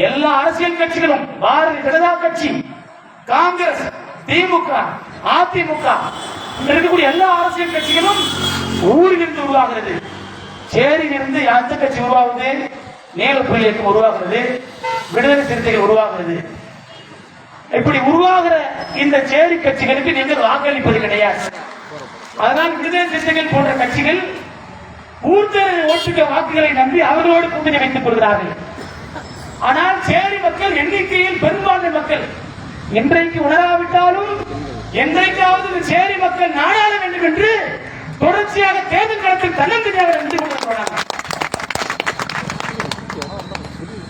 எல்லா அரசியல் கட்சிகளும், பாரதிய ஜனதா கட்சி, காங்கிரஸ், திமுக, அதிமுக, இருக்கக்கூடிய எல்லா அரசியல் கட்சிகளும் ஊரிலிருந்து உருவாகிறது. சேரியிலிருந்து எந்த கட்சி உருவாகுது? நீலப்புலி இயக்கம் உருவாகிறது, விடுதலை சிறுத்தைகள் உருவாகிறது. இப்படி உருவாகிற இந்த சேரி கட்சிகளுக்கு நீங்கள் வாக்களிப்பது கிடையாது. அதனால் விடுதலை சிறுத்தைகள் போன்ற கட்சிகள் ஊர்தேர்தல் ஓட்டுக்க வாக்குகளை நம்பி அவர்களோடு கூட்டணி வைத்துக் கொள்கிறார்கள். ஆனால் சேரி மக்கள் எண்ணிக்கையில் பெரும்பான்மை மக்கள். என்றைக்கு உணராவிட்டாலும் என்றைக்காவது சேரி மக்கள் நாடாள வேண்டும் என்று தொடர்ச்சியாக தேர்தல் களத்தில் தன்னந்தனியாக நின்று கொண்டிருக்கிறார்கள்.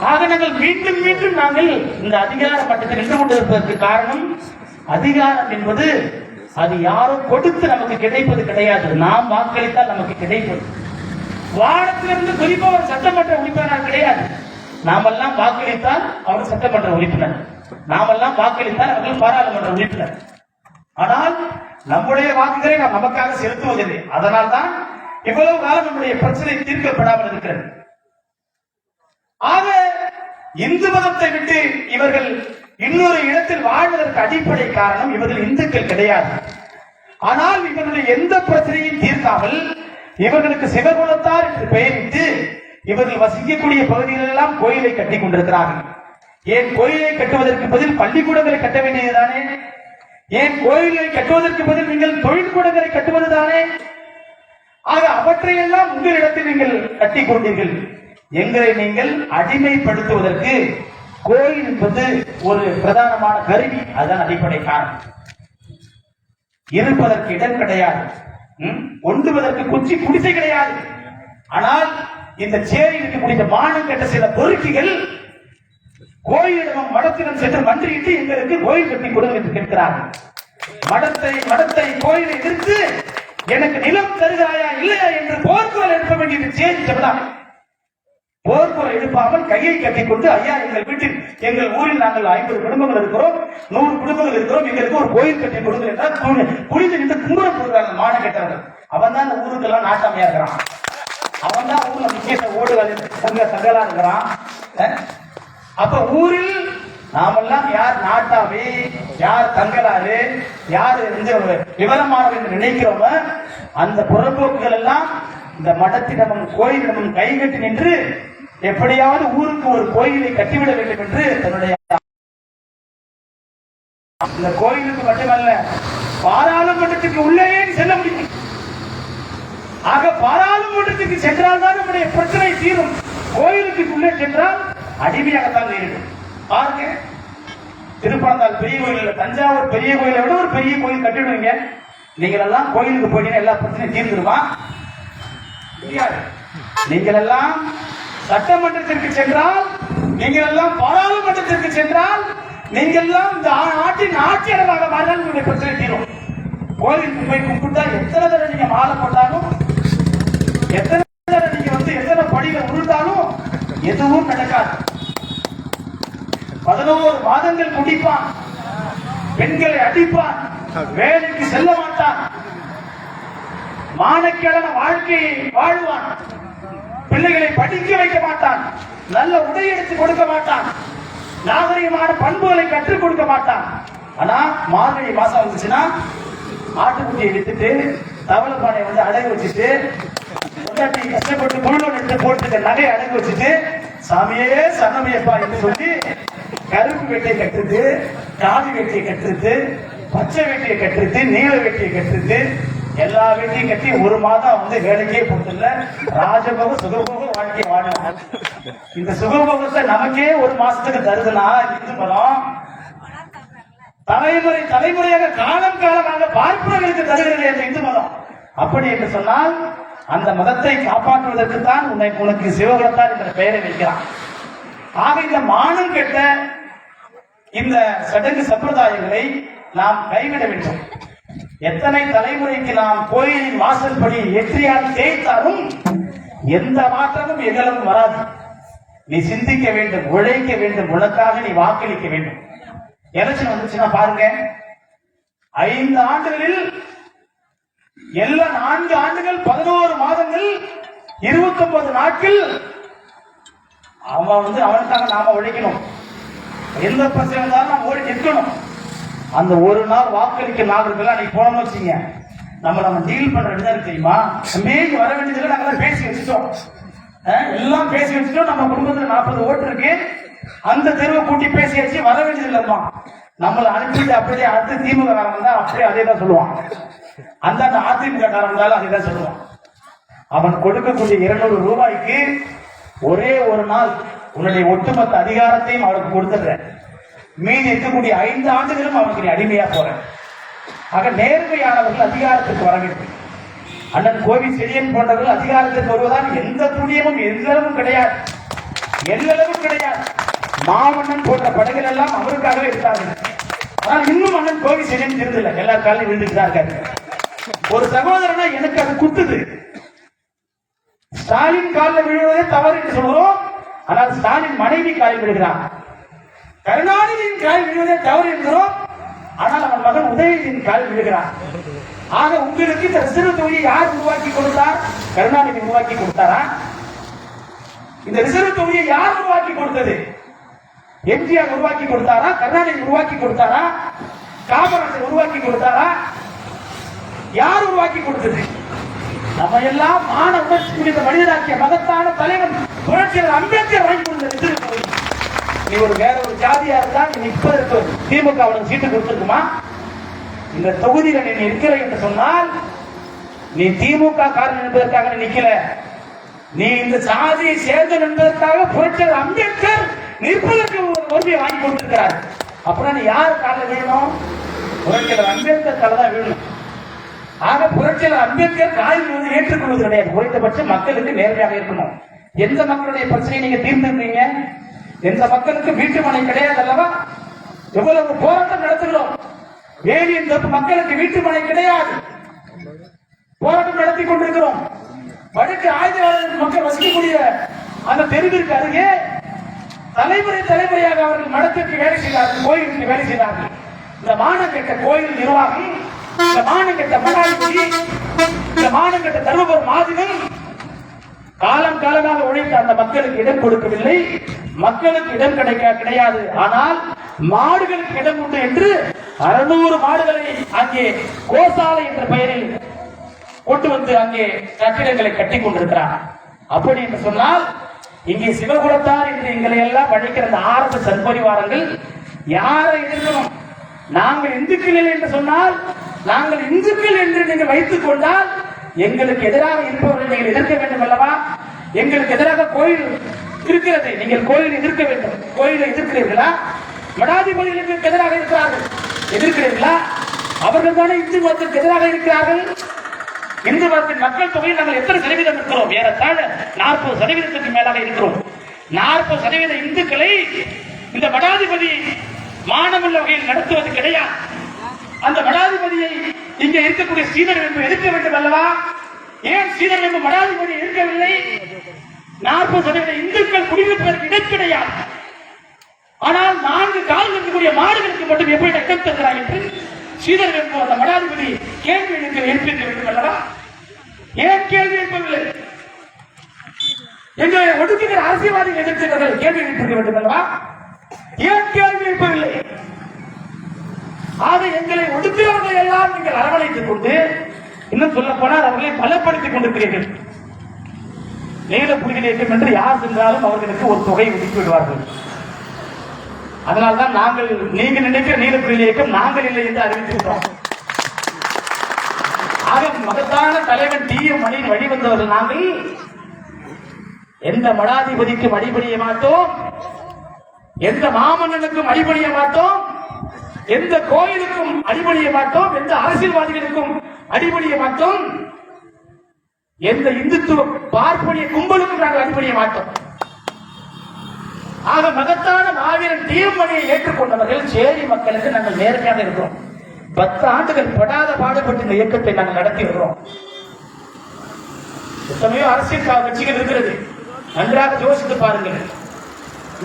ஆக நாங்கள் மீண்டும் நாங்கள் இந்த அதிகார மட்டத்தில் நின்று கொண்டிருப்பதற்கு காரணம், அதிகாரம் என்பது அது யாரோ கொடுத்து நமக்கு கிடைப்பது கிடையாது. நாம் வாக்களித்தால் நமக்கு கிடைப்பது. வானத்திலிருந்து குறிப்பவர் சட்டமன்ற உறுப்பினர் கிடையாது. நாமெல்லாம் வாக்களித்தால் அவர் சட்டமன்ற உறுப்பினர், நாமெல்லாம் வாக்களித்தால் அவர்கள் பாராளுமன்ற உறுப்பினர். ஆனால் நம்முடைய வாக்குகளை நாம் நமக்காக செலுத்துவதில்லை. அதனால் தான் இவ்வளவு காலம் நம்முடைய பிரச்சனை தீர்க்கப்படாமல் இருக்கிறது. ஆக இந்து மதத்தை விட்டு இவர்கள் இன்னொரு இடத்தில் வாழ்வதற்கு அடிப்படை காரணம், இவர்கள் இந்துக்கள் கிடையாது. ஆனால் இவர்களுடைய எந்த பிரச்சனையும் தீர்க்காமல் இவர்களுக்கு சிவகுலத்தார் என்று பெயரிட்டு இவர்கள் வசிக்கக்கூடிய பகுதிகளில் எல்லாம் கோயிலை கட்டிக் கொண்டிருக்கிறார்கள். ஏன் கோயிலை கட்டுவதற்கு பதில் பள்ளிக்கூடங்களை கட்ட வேண்டியதுதானே? ஏன் கோயிலை கட்டுவதற்கு பதில் நீங்கள் தொழிற்கூடங்களை கட்டுவதுதானே? ஆக அவற்றையெல்லாம் உங்களிடத்தில் நீங்கள் கட்டிக் கொண்டீர்கள். எங்களை நீங்கள் அடிமைப்படுத்துவதற்கு கோயில் என்பது ஒரு பிரதானமான கருவி. அதுதான் அடிப்படை காரணம். இருப்பதற்கு இடம் கிடையாது, ஒன்றுவதற்கு குச்சி குடிசை கிடையாது. ஆனால் இந்த சேரியில் இருக்கக்கூடிய மானம் கட்ட சில பொறுக்கிகள் கோயிலிடம் மடத்திடம் சென்று மன்றியிட்டு எங்களுக்கு கோயில் கட்டி கொடுங்க என்று கேட்கிறார்கள். மடத்தை கோயிலை எதிர்த்து எனக்கு நிலம் தருகிறாயா இல்லையா என்று போர்க்குரல் எழுப்ப வேண்டியது சேரி சமுதாயம். போர்க்குரல் எழுப்பாமல் கையை கட்டிக்கொண்டு, ஐயா எங்கள் வீட்டில் எங்கள் ஊரில் நாங்கள் 50 குடும்பங்கள் இருக்கிறோம், 100 குடும்பங்கள் இருக்கிறோம், எங்களுக்கு ஒரு கோயில் கட்டி கொடுங்க என்றால் குளிந்து நின்று கும்பரம் போடுறாங்க மானம் கட்டவர்கள். அவன் தான் ஊருக்கெல்லாம் நாட்டாமையா இருக்கிறான். அவன் தான் ஊர்ல முக்கிய ஓடுகள் சங்கலா இருக்கிறான். அப்ப ஊரில் நாமெல்லாம் யார் நாட்டாமை, யார் தங்கலாறு, யார் விவரமானவர் என்று நினைக்கிறோம அந்த புறப்போக்குகள் எல்லாம் இந்த மடத்திடமும் கோயிலிடமும் கைகட்டி நின்று எப்படியாவது ஊருக்கு ஒரு கோயிலை கட்டிவிட வேண்டும் என்று தன்னுடைய இந்த கோயிலுக்கு மட்டுமல்ல பாராளுமன்றத்துக்கு உள்ளேயே செல்ல முடியும். ஆக பாராளுமன்றத்துக்கு சென்றால் தான் நம்முடைய பிரச்சனை தீரும். கோயிலுக்கு உள்ளே சென்றால் அடிமையாகத்தான் நேரிடும். பாருங்க, திருப்பனந்தாள் பெரிய கோயில், தஞ்சாவூர் பெரிய கோயிலை விட ஒரு பெரிய கோயில் கட்டிடுவீங்க. நீங்கள் எல்லாம் கோயிலுக்கு போயிட்டீங்கன்னா எல்லா பிரச்சனையும் தீர்ந்துருமா? நீங்கள் எல்லாம் சட்டமன்றத்திற்கு சென்றால், நீங்கள் எல்லாம் பாராளுமன்றத்திற்கு சென்றால், நீங்கள் எல்லாம் இந்த நாட்டின் ஆட்சியாளராக மாறினால் உங்களுடைய பிரச்சனை தீரும். கோயிலுக்கு போய் கும்பிட்டா எத்தனை தடவை நீங்க மாலை போட்டாலும், எத்தனை தடவை நீங்க எத்தனை படிகள் உருட்டாலும் எதுவும் நடக்காது. 11 மாதங்கள் குடிப்பான், பெண்களை அடிப்பான், வேலைக்கு செல்ல மாட்டான், மானக்கேடான வாழ்க்கையை வாழ்வான், பிள்ளைகளை படிக்க வைக்க மாட்டான், நல்ல உடை எடுத்து கொடுக்க மாட்டான், நாகரிகமான பண்புகளை கற்றுக் கொடுக்க மாட்டான். ஆனா மார்கழி மாசம் வந்துச்சுன்னா ஆட்டுக்குட்டியை வித்துட்டு தவளை பானையை அடகு வச்சுட்டு கஷ்டப்பட்டு முழுவதும் எடுத்து போட்டு நகை அடகு வச்சுட்டு சாமியே சரணமையப்பா என்று சொல்லி கருப்பு வேட்டியை கட்டுறது, காவி வேட்டியை கட்டுறது, பச்சை வேட்டியை கட்டுறது, நீல வேட்டியை கட்டுறது, எல்லா வேட்டியும் கட்டி ஒரு மாதம் வேலைக்கே போட்டுல ராஜபோக சுகபோக வாழ்க்கை வாழலாம். இந்த சுகபோகத்தை நமக்கே ஒரு மாசத்துக்கு தருதுன்னா இந்து மதம் தலைமுறையாக காலமாக பார்ப்பவர்களுக்கு தருகிறது இந்த இந்து மதம். அப்படி என்று சொன்னால் அந்த மதத்தை காப்பாற்றுவதற்கு தான் உனக்கு சிவகுலத்தார் என்ற பெயரை வைக்கிறான். ஆக இந்த மானம் கெட்ட இந்த சடங்கு சம்பிரதாயங்களை நாம் கைவிட வேண்டும். எத்தனை தலைமுறைக்கு நாம் கோயிலின் வாசல்படி எற்றியால் தேய்த்தாலும் எந்த மாற்றமும் எங்களும் வராது. நீ சிந்திக்க வேண்டும், உழைக்க வேண்டும், உனக்காக நீ வாக்களிக்க வேண்டும். எலெக்ஷன் வந்துச்சுன்னா பாருங்க, 5 ஆண்டுகளில் எல்லா 4 ஆண்டுகள் 11 மாதங்கள் 29 நாட்கள் அவனுக்காக நாம உழைக்கணும். எந்த பிரச்சனை இருந்தாலும் நம்ம ஓடி நிற்கணும். அந்த ஒரு நாள் வாக்களிக்க நாள் இருக்குல்ல, அன்னைக்கு போனோம்னு வச்சுங்க, நம்ம டீல் பண்ற விதம் தெரியுமா? மேய்க்கு வர வேண்டியதுல நாங்களாம் பேசி வச்சுட்டோம், எல்லாம் பேசி வச்சுட்டோம். நம்ம குடும்பத்துல 40 ஓட்டு இருக்கு, அந்த தெருவை கூட்டி பேசியாச்சு, வர வேண்டியது இல்லம்மா. நம்மளை அனுப்பிட்டு அப்படியே அடுத்து திமுக காரங்க தான் அப்படியே அதே தான் சொல்லுவான், அந்த அதிமுக காரங்க இருந்தாலும் அதே தான் சொல்லுவான். அவன் கொடுக்கக்கூடிய 200 ரூபாய்க்கு ஒரே ஒரு நாள் உன்னுடைய ஒட்டுமொத்த அதிகாரத்தையும் அவனுக்கு கொடுத்துடுற. மீதி இருக்கக்கூடிய 5 ஆண்டுகளும் அவனுக்கு நீ அடிமையா போற. ஆக நேர்மையானவர்கள் அதிகாரத்திற்கு வர வேண்டும். அண்ணன் கோவில் செடியன் போன்றவர்கள் அதிகாரத்திற்கு வருவதால் எந்த புண்ணியமும் எல்லளவும் கிடையாது, எல்லளவும் கிடையாது. மாமன்னன் போன்ற படைகள் எல்லாம் அவருக்காகவே இருந்தார்கள். ஆனால் இன்னும் அண்ணன் கோவில் செடியன் திருந்தல, எல்லா காலையும் விழுந்துட்டார்கள். ஒரு சகோதரனா எனக்கு அது குத்துது. ஸ்டாலின் காலில் விழுவதே தவறு என்று சொல்கிறோம், ஆனால் ஸ்டாலின் மனைவி காலில் விழுகிறான். கருணாநிதியின் காலில் விழுவதே தவறு என்கிறோம், ஆனால் அவன் மகன் உதயநிதியின் காலில் விழுகிறான். ஆக உங்களுக்கு இந்த ரிசர்வ் தொகுதியை யார் உருவாக்கி கொடுத்தார்? கருணாநிதி உருவாக்கி கொடுத்தாரா? இந்த ரிசர்வ் தொகுதியை யார் உருவாக்கி கொடுத்தது? எம்ஜிஆர் உருவாக்கி கொடுத்தாரா? கருணாநிதி உருவாக்கி கொடுத்தாரா? காமராஜர் உருவாக்கி கொடுத்தாரா? யார் உருவாக்கி கொடுத்தது? நம்ம எல்லாம் மான உணர்ச்சி குறித்த மனிதராக்கிய மகத்தான தலைவன் புரட்சியாளர் அம்பேத்கர் வாங்கி கொடுத்தது. நீ வேற ஒரு ஜாதியா இருந்தா நீ இப்ப திமுக அவனுக்கு சீட்டு கொடுத்துருக்குமா? இந்த தொகுதியில நீ இருக்கிற என்று சொன்னால் நீ திமுக காரன் என்பதற்காக நிக்கல, நீ இந்த சாதியை சேர்ந்த என்பதற்காக புரட்சியாளர் அம்பேத்கர் நிற்பதற்கு ஒரு உரிமையை வாங்கி கொடுத்திருக்கிறார். அப்புறம் நீ யார் காலில் விழணும்? புரட்சியாளர் அம்பேத்கர் கால தான் விழணும். ஆக புரட்சியாளர் அம்பேத்கர் காலில் விழுந்து ஏற்றுக்கொள்வது கிடையாது. குறைந்தபட்சம் மக்களுக்கு நேர்மையாக இருக்கணும். எந்த மக்களுடைய பிரச்சனையை நீங்க தீர்ந்திருக்கீங்க? எந்த மக்களுக்கு வீட்டு மனை கிடையாது அல்லவா? எவ்வளவு போராட்டம் நடத்துகிறோம். வேலியின் தப்பு மக்களுக்கு வீட்டு மனை கிடையாது, போராட்டம் நடத்தி கொண்டிருக்கிறோம். வடக்கு ஆயுதவாளர்கள் மக்கள் வசிக்கக்கூடிய அந்த தெருவிற்கு அருகே தலைமுறையாக அவர்கள் மடத்திற்கு வேலை செய்தார்கள், கோயிலுக்கு வேலை செய்தார்கள். இந்த மானங்கெட்ட கோயில் நிர்வாகம், இந்த மானங்கெட்ட மடாதிபதி, இந்த மானங்கெட்ட தர்மபுரம் மாதினம் காலம் காலமாக உழைத்த அந்த மக்களுக்கு இடம் கொடுக்கவில்லை. மக்களுக்கு இடம் கிடையாது. ஆனால் மாடுகளுக்கு இடம் உண்டு என்று 600 மாடுகளை அங்கே கோசாலை என்ற பெயரில் கொண்டு வந்து அங்கே கட்டிடங்களை கட்டி கொண்டிருக்கிறார். அப்படி என்று சொன்னால் இங்கே சிவகுலத்தார் என்று எங்களை எல்லாம் அழைக்கிற அந்த ஆரம்ப சன்பரிவாரங்கள் யாரை எதிர்க்கணும்? நாங்கள் இந்துக்கள் என்று சொன்னால், நாங்கள் இந்துக்கள் என்று நீங்கள் வைத்துக் கொண்டால் எங்களுக்கு எதிராக இருப்பவர்களை நீங்கள் எதிர்க்க வேண்டும் அல்லவா? எங்களுக்கு எதிராக கோயில் இருக்கிறது, நீங்கள் கோயிலை எதிர்க்க வேண்டும். கோயிலை எதிர்க்கிறீர்களா? மடாதிபதிகளுக்கு எதிராக இருக்கிறார்கள், எதிர்க்கிறீர்களா? அவர்கள் தானே இந்து மதத்திற்கு எதிராக இருக்கிறார்கள். இந்து மதத்தின் மக்கள் தொகையில் நாங்கள் எத்தனை சதவீதம் இருக்கிறோம்? ஏறத்தாழ 40% மேலாக இருக்கிறோம். 40% இந்துக்களை இந்த மடாதிபதி மானமுள்ள வகையில் நடத்துவது கிடையாது. அந்த மடாதிபதியை இங்கே இருக்கக்கூடிய ஸ்ரீதர் வெம்பு எதிர்க்க வேண்டும் அல்லவா? ஏன் ஸ்ரீதர் வெம்பு மடாதிபதியை எதிர்க்கவில்லை? 40% இந்துக்கள் குடியிருப்பதற்கு இடம் கிடையாது. ஆனால் 4 கால் இருக்கக்கூடிய மாடுகளுக்கு மட்டும் எப்படி இடம் தருகிறார் என்று ஸ்ரீதர் வெம்பு அந்த மடாதிபதி கேள்வி எழுப்பியிருக்க வேண்டும் அல்லவா? ஏன் கேள்வி எழுப்பவில்லை? எங்களை ஒடுக்குகிற அரசியல்வாதிகள் எதிர்க்கிறார்கள், கேள்வி எழுப்பியிருக்க வேண்டும் அல்லவா? ஏன் கேள்வி எழுப்பவில்லை? ஆக எங்களை ஒடுக்கிறவர்கள் எல்லாம் நீங்கள் அரவணைத்துக் கொண்டு, இன்னும் சொல்ல போனால் அவர்களை பலப்படுத்திக் கொண்டிருக்கிறீர்கள். நீல புலிகள் இயக்கம் என்று யார் சென்றாலும் அவர்களுக்கு ஒரு தொகை ஒதுக்கி விடுவார்கள். அதனால்தான் நாங்கள், நீங்க நினைக்கிற நீல புலிகள் இயக்கம் நாங்கள் இல்லை என்று அறிவித்திருக்கிறோம். ஆக மகத்தான தலைவன் டி.எம். மணியின் வழிவந்தவர்கள் நாங்கள். எந்த மடாதிபதிக்கும் அடிபணிய மாட்டோம், எந்த மாமன்னனுக்கும் அடிபணிய மாட்டோம், எந்த கோயிலுக்கும் அடிபணிய மாட்டோம், எந்த அரசியல்வாதிகளுக்கும் அடிபணிய மாட்டோம், எந்த இந்துத்துவ பார்ப்பனிய கும்பலுக்கும் நாங்கள் அடிபணிய மாட்டோம். ஆக மகத்தான மாவீரன் டி.எம். மணியை ஏற்றுக்கொண்டவர்கள் சேரி மக்களுக்கு நாங்கள் நேர்மையாக இருக்கிறோம். 10 ஆண்டுகள் படாத பாடுபட்டு இந்த இயக்கத்தை நாங்கள் நடத்தி வருகிறோம். எத்தனையோ அரசியல் கட்சிகள் இருக்கிறது, நன்றாக யோசித்து பாருங்கள்.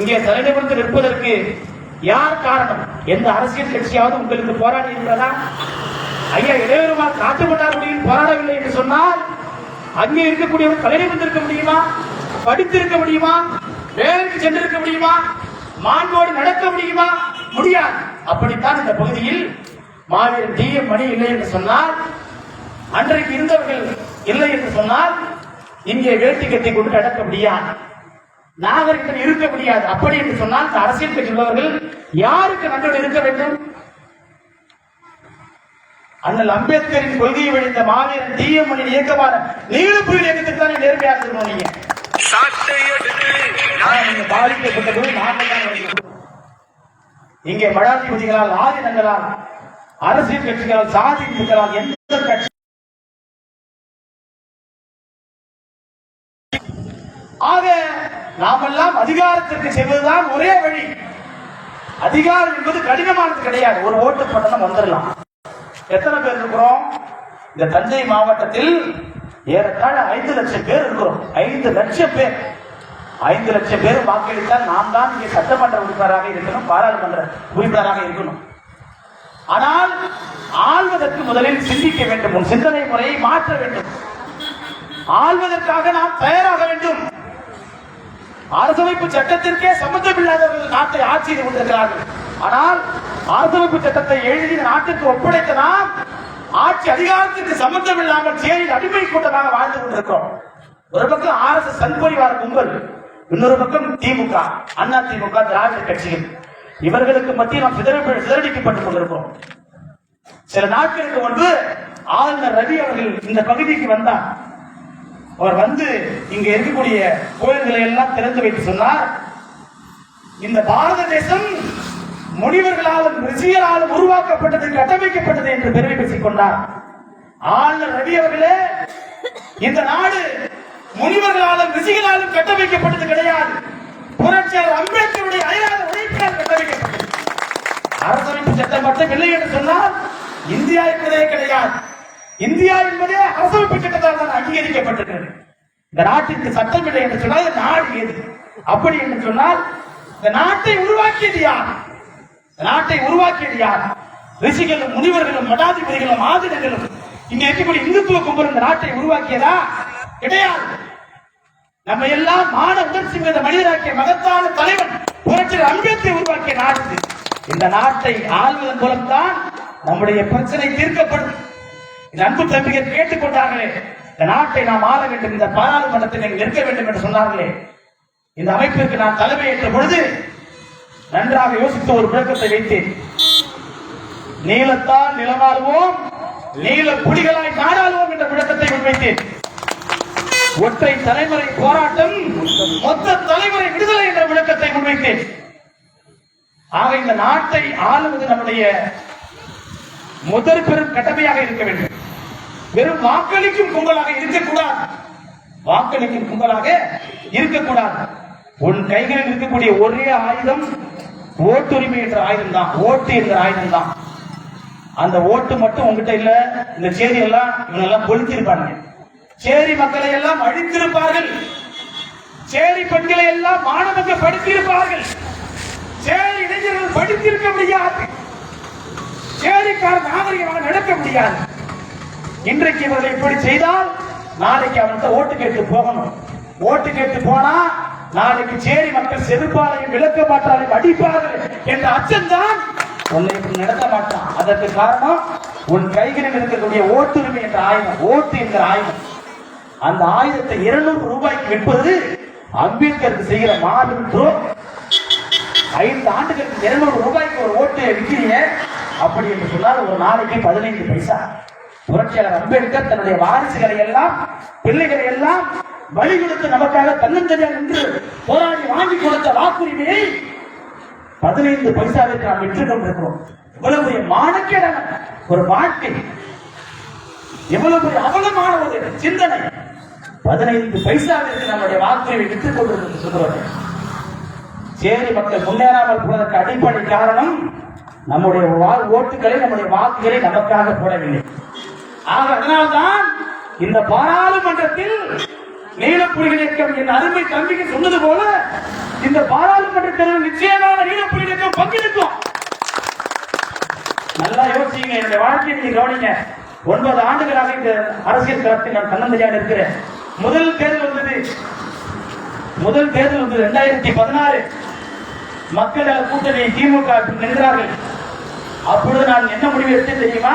இங்கே தலைநிமிர்ந்து நிற்பதற்கு யார் காரணம்? எந்த அரசியல் கட்சியாவது உங்களுக்கு போராடி இருக்கிறதா? ஐயா இளையருமாள் காட்டுமன்னார்குடியில் போராடவில்லை என்று சொன்னால் அங்கே இருக்கக்கூடியவர் தலைநிமிர்ந்திருக்க முடியுமா? படித்திருக்க முடியுமா? வேலைக்கு சென்றிருக்க முடியுமா? மாண்போடு நடக்க முடியுமா? முடியாது. அப்படித்தான் இந்த பகுதியில் மாவீரன் டி.எம். மணி இல்லை என்று சொன்னால், அன்றைக்கு இருந்தவர்கள் இல்லை என்று சொன்னால் இங்கே வேட்டி கட்டி கொண்டு நடக்க முடியாது, நாகரிகம் இருக்க முடியாது. அப்படி என்று சொன்னால் இந்த அரசியல் கட்சி உள்ளவர்கள் யாருக்கு நன்றி இருக்க வேண்டும்? அண்ணல் அம்பேத்கரின் கொள்கையை வழிந்த மாவீரன் டி.எம். மணி இயக்கமான நீலப்புயல் இயக்கத்துக்கு தான் நேர்மையாக இருக்கணும். நீங்க பாதிக்கப்பட்டது நாங்கள் தான். இங்கே மடாதிபதிகளால், ஆதினங்களால், அரசியல் கட்சிகளால், சாதி கட்சிகளால் எந்த கட்சி ஆக நாமெல்லாம் அதிகாரத்திற்கு செல்வதுதான் ஒரே வழி. அதிகாரம் என்பது கடினமானது கிடையாது. ஒரு ஓட்டு போட்டோம் வந்துடலாம். எத்தனை பேர் இருக்கிறோம்? இந்த தஞ்சை மாவட்டத்தில் ஏறத்தாழ 5 லட்சம் பேர் இருக்கிறோம். 5 லட்சம் பேர் 5 லட்சம் பேர் வாக்களித்தால் நாம் தான் இங்கே சட்டமன்ற உறுப்பினராக இருக்கணும், பாராளுமன்ற உறுப்பினராக இருக்கணும். ஆனால் ஆள்வதற்கு முதலில் சிந்திக்க வேண்டும், உன் சிந்தனை முறையை மாற்ற வேண்டும். ஆள்வதற்காக நாம் தயாராக வேண்டும். அரசமைப்பு சட்டத்திற்கே சம்பந்தமில்லாதவர்கள் நாட்டை ஆட்சி செய்து கொண்டிருக்கிறார்கள். ஆனால் அரசமைப்பு சட்டத்தை எழுதி நாட்டுக்கு ஒப்படைத்த நாம் ஆட்சி அதிகாரத்திற்கு சம்பந்தம் இல்லாமல் சேரில் அடிமை கூட்டமாக வாழ்ந்து கொண்டிருக்கிறோம். ஒரு பக்கம் RSS சன்பரிவார கும்பல், இன்னொரு பக்கம் திமுக, அண்ணா திமுக, திராவிட கட்சிகள். இவர்களுக்கு மத்தியில் நாம் சிதறடிக்கப்பட்டுக் கொண்டிருக்கிறோம். சில நாட்களுக்கு முன்பு ஆளுநர் ரவி அவர்கள் இந்த பகுதிக்கு வந்தார். அவர் வந்து இங்க இருக்கக்கூடிய கோயில்களை எல்லாம் திறந்து வைத்து சொன்னார், இந்த பாரத தேசம் முனிவர்களாலும் ரிஷிகளாலும் உருவாக்கப்பட்டது, கட்டமைக்கப்பட்டது என்று பெருமை பேசிக் கொண்டார். ஆளுநர் ரவி அவர்களே, இந்த நாடு முனிவர்களாலும் ரிஷிகளாலும் கட்டமைக்கப்பட்டது கிடையாது, புரட்சியாளர் அம்பேத்கருடைய அயராத உழைப்பினால் கட்டமைக்கப்பட்டது. அரசமைப்பு சட்டம் மட்டும் இல்லை என்று சொன்னால் இந்தியா என்பதே கிடையாது. இந்தியா என்பதே அரசமைப்பு சட்டத்தால் தான் அங்கீகரிக்கப்பட்டிருக்கிறது. இந்த நாட்டிற்கு சட்டம் இல்லை என்று சொன்னால் நாடு ஏது? அப்படி என்று சொன்னால் இந்த நாட்டை உருவாக்கியது யார்? நாட்டை உருவாக்கியது யார்? ரிஷிகளும் முனிவர்களும் மடாதிபதிகளும் ஆதினங்களும் இங்க இருக்கக்கூடிய இந்துத்துவ கும்பல் இந்த நாட்டை உருவாக்கியதா? கிடையாது. நம்ம எல்லாம் மான உணர்ச்சி மிகுந்த மனிதராக்கிய மகத்தான தலைவன் புரட்சியாளர் அம்பேத்கர் உருவாக்கிய நாடு. இந்த நாட்டை ஆள்வதன் மூலம்தான் நம்முடைய பிரச்சனை தீர்க்கப்படும். இந்த அன்பு தம்பிகள் கேட்டுக்கொண்டார்களே, இந்த நாட்டை நாம் ஆள வேண்டும், இந்த பாராளுமன்றத்தில் நீங்கள் நிற்க வேண்டும் என்று சொன்னார்களே, இந்த அமைப்பிற்கு நான் தலைமையேற்ற பொழுது நன்றாக யோசித்து ஒரு விளக்கத்தை வைத்தேன். நீளத்தால் நிலவாழ்வோம், நீல புலிகளாய் நாடாளுவோம் என்ற விளக்கத்தை முன்வைத்தேன். ஒற்றை தலைமுறை போராட்டம், மொத்த தலைமுறை விடுதலை என்ற விளக்கத்தை முன்வைத்தேன். ஆக இந்த நாட்டை ஆளுவது நம்முடைய முதல் பெரும் கடமையாக இருக்க வேண்டும். வெறும் வாக்களிக்கும் கும்பலாக இருக்கக்கூடாது. வாக்களிக்கும் கும்பலாக இருக்கக்கூடாது. உன் கைகளில் இருக்கக்கூடிய ஒரே ஆயுதம் ஓட்டுரிமை என்ற ஆயுதம் தான், ஓட்டு என்ற ஆயுதம் தான். அந்த ஓட்டு மட்டும் உங்ககிட்ட இல்ல, இந்த சேரி எல்லாம் இவனெல்லாம் கொளுத்திருப்பாங்க. சேரி மக்களை எல்லாம் அழித்திருப்பார்கள். சேரி பெண்களை எல்லாம் மாணவர்கள் படித்திருப்பார்கள். சேரி இளைஞர்கள் படித்திருக்க முடியாது. சேரிக்கார நாகரிகமாக நடக்க முடியாது. இன்றைக்கு இவர்கள் இப்படி செய்தால் நாளைக்கு அவன்கிட்ட ஓட்டு கேட்டு போகணும். ஓட்டு கேட்டு போனா நாளைக்கு சேரி மக்கள் செருப்பாலையும் விளக்க மாற்றாலையும் அடிப்பார்கள் என்ற அச்சம்தான் உன்னை இப்படி நடத்த மாட்டான். அதற்கு காரணம் உன் கைகளில் இருக்கக்கூடிய ஓட்டுரிமை என்ற ஆயுதம், ஓட்டு என்ற ஆயுதம். அந்த ஆயுதத்தை 200 ரூபாய்க்கு விற்பது அம்பேத்கருக்கு செய்கிற மாபெரும் துரோகம். 5 ஆண்டுகளுக்கு 200 ரூபாய்க்கு ஒரு ஓட்டு விற்கிறீங்க. அப்படி என்று சொன்னால் ஒரு நாளைக்கு 15 பைசா. புரட்சியாளர் அம்பேத்கர் தன்னுடைய வாரிசுகளை எல்லாம், பிள்ளைகளை எல்லாம் வழி கொடுத்து நமக்காக தன்னந்தனியாக நின்று போராடி வாங்கி கொடுத்த வாக்குரிமையை 15 பைசாவிற்கு நாம் விற்றுக் கொண்டிருக்கிறோம். இவ்வளவு பெரிய மானக்கேடான ஒரு வாழ்க்கை, எவ்வளவு பெரிய அவலமான ஒரு சிந்தனை. 15 பைசாவிற்கு நம்முடைய வாக்குரிமை விற்றுக் கொண்டிருக்கிறது சொல்லுவாங்க. சேரி மக்கள் முன்னேறாமல் போவதற்கு அடிப்படை காரணம் நம்முடைய ஓட்டுகளை நம்முடைய வாக்குகளை நமக்காக போடவில்லை. ஆக அதனால்தான் இந்த பாராளுமன்றத்தில் நீலப்புலிகள் இயக்கம் என் அருமை தம்பிக்கு சொன்னது போல இந்த பாராளுமன்ற தேர்தல் நிச்சயமாக நீலப்புலிகள் இயக்கம் பங்கெடுக்கும். நல்லா யோசிங்க, என்னுடைய வாழ்க்கையை நீங்க கவனிங்க. 9 ஆண்டுகளாக இந்த அரசியல் களத்தில் நான் தன்னந்தனியாக இருக்கிறேன். முதல் தேர்தல் வந்தது 2016. மக்கள் கூட்டணி திமுக நின்றார்கள். அப்பொழுது நான் என்ன முடிவு எடுத்தேன் தெரியுமா?